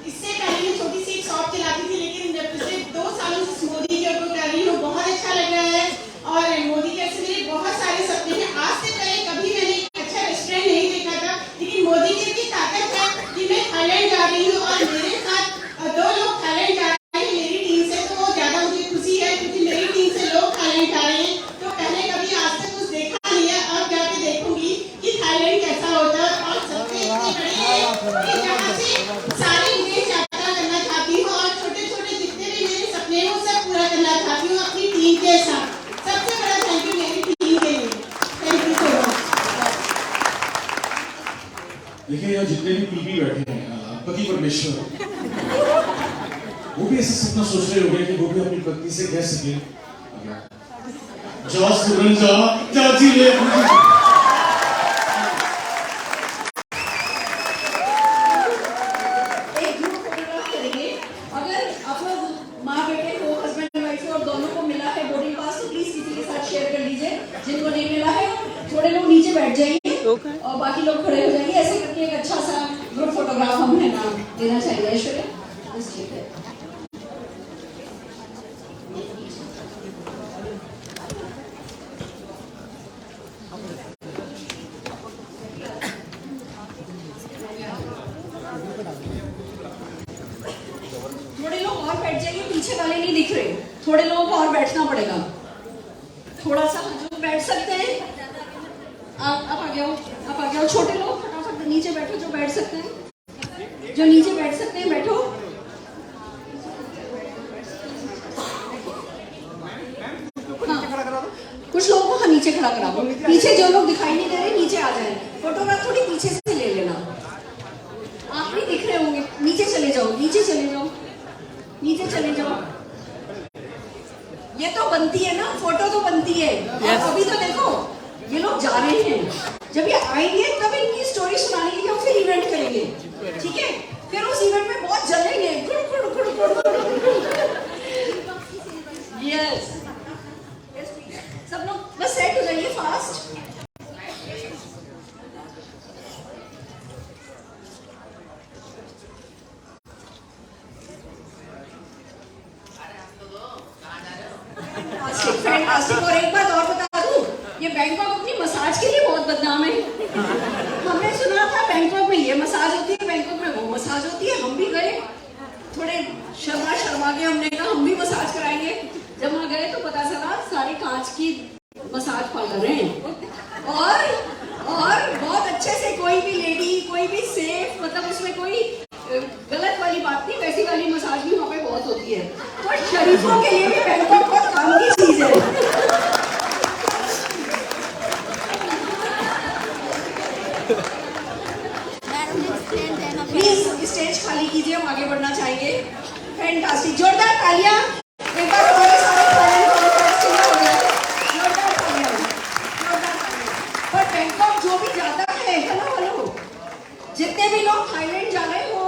इससे पहले मैं छोटी सी एक शॉप चलाती थी, लेकिन पिछले 2 सालों से मोदी केयर को कर रही हूँ। बहुत अच्छा लग रहा है और मोदी केयर से मेरे बहुत सारे सपने हैं। आज से पहले कभी मैंने एक अच्छा रेस्टोरेंट नहीं देखा था, लेकिन मोदी केयर की ताकत है कि मैं थाईलैंड जा रही हूँ और मेरे साथ 2 लोग थाईलैंड जा रहे हैं मेरी टीम से, तो ज्यादा मुझे खुशी है क्योंकि मेरी टीम से लोग थाईलैंड जा रहे हैं। तो पहले कभी आज तक कुछ देखा नहीं है, अब जाके देखूंगी कि थाईलैंड कैसा होता है। और सबसे इतने बड़े हैं कि जहाँ से सारे विदेश यात्रा करना चाहती हूँ और छोटे छोटे जितने भी मेरे सपने हैं वो सब पूरा करना चाहती हूँ अपनी टीम के साथ। सबसे बड़ा थैंक यू मेरी टीम के लिए। Thank you so much. देखिए यहाँ जितने भी पीपी बैठे हैं, पति परमेश्वर, वो भी ऐसा सपना सोच रहे होंगे कि वो भी अपनी पत्नी से कह सके, जा सुरन जा, चाची ले। एक ग्रुप फोटोग्राफ करेंगे। अगर आप लोग माँ बेटे को, हस्बैंड वाइफ और दोनों को मिला है बोर्डिंग पास, तो प्लीज किसी के साथ शेयर कर लीजिए। जिनको नहीं मिला है थोड़े लोग नीचे बैठ जाइए और बाकी लोग खड़े हो जाएंगे। ऐसे करके एक अच्छा सा ग्रुप फोटोग्राफ हमें नाम देना चाहिए। ऐश्वर्या, बस ठीक है। थोड़े लोग और बैठ जाइए, पीछे वाले नहीं दिख रहे, थोड़े लोगों को और बैठना पड़ेगा। थोड़ा सा जो बैठ सकते हैं आप आ गए हो, आप आ गए हो। छोटे लोग फटाफट नीचे बैठो, जो बैठ सकते हैं, जो नीचे बैठ सकते हैं बैठो। हाँ, कुछ लोगों को नीचे खड़ा करा दो। पीछे जो लोग दिखाई नहीं दे रहे नीचे आ जाए। फोटोग्राफ थोड़ी पीछे से ले लेना, आप नहीं दिख रहे होंगे। नीचे चले जाओ, नीचे चले जाओ, नीचे चले जाओ। ये तो बनती है ना, फोटो तो बनती है। अभी तो देखो ये लोग जा रहे हैं, जब ये आएंगे तब इनकी स्टोरी सुनाने के लिए हम फिर इवेंट करेंगे, ठीक है? फिर उस इवेंट में बहुत जलेंगे। यस, सब लोग बस सेट हो जाइए फास्ट। फैंटास्टिक। और एक बात और बता दूं, ये बैंकॉक अपनी मसाज के लिए बहुत बदनाम है। हमने सुना था बैंकॉक में ये मसाज होती है, बैंकॉक में वो मसाज होती है। हम भी गए, थोड़े शर्मा के हमने कहा हम भी मसाज कराएंगे। जब वहाँ गए तो पता चला सारे कांच की मसाज पार्लर हैं और बहुत अच्छे से कोई भी लेडी, कोई भी सेफ, मतलब उसमें कोई गलत वाली बात नहीं, वैसी वाली मसाज भी वहाँ पे बहुत होती है। तो शरीफों के लिए भी बैंकॉक बहुत काम की चीज है। प्लीज स्टेज खाली कीजिए, हम आगे बढ़ना चाहेंगे। फैंटास्टिक, जोरदार तालियां एक बार हमारे सारे जोरदार तालियां। पर बैंकॉक जो भी जाता है, हेलो, जितने भी लोग थाईलैंड जा रहे हो,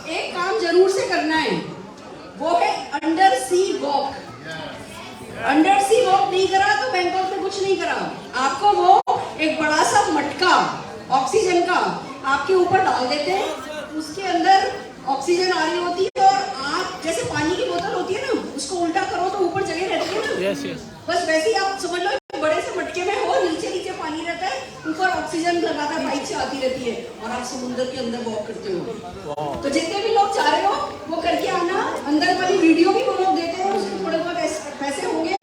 एक काम जरूर से करना है, वो है अंडर सी वॉक। अंडर सी वॉक नहीं करा तो बैंकॉक में कुछ नहीं करा। आपको वो एक बड़ा सा मटका ऑक्सीजन का आपके ऊपर डाल देते हैं, उसके अंदर ऑक्सीजन आ रही होती है और आप जैसे पानी की बोतल होती है ना, उसको उल्टा करो तो ऊपर जगह रहती है ना। बस वैसे ही आप समझ लो बड़े से मटके ऊपर ऑक्सीजन लगातार पाइप से आती रहती है और आप समुद्र के अंदर वॉक करते हो। तो जितने भी लोग चाह रहे हो वो करके आना। अंदर वाली वीडियो भी वो लोग देते हैं, उसमें थोड़े बहुत पैसे होंगे,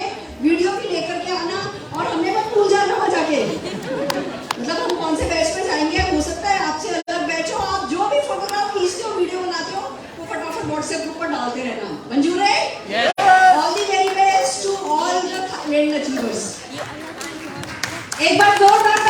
वीडियो भी लेकर के आना और हमें मत भूल जाना वहाँ जाके। मतलब हम कौन से बैच में जाएंगे, हो सकता है आपसे अलग बैच हो, आप जो भी फोटोग्राफ खींचते हो, वीडियो बनाते हो, वो फटाफट व्हाट्सएप ग्रुप पर डालते रहना। मंजूर है? All the very best to all the Thailand achievers. एक बार जोरदार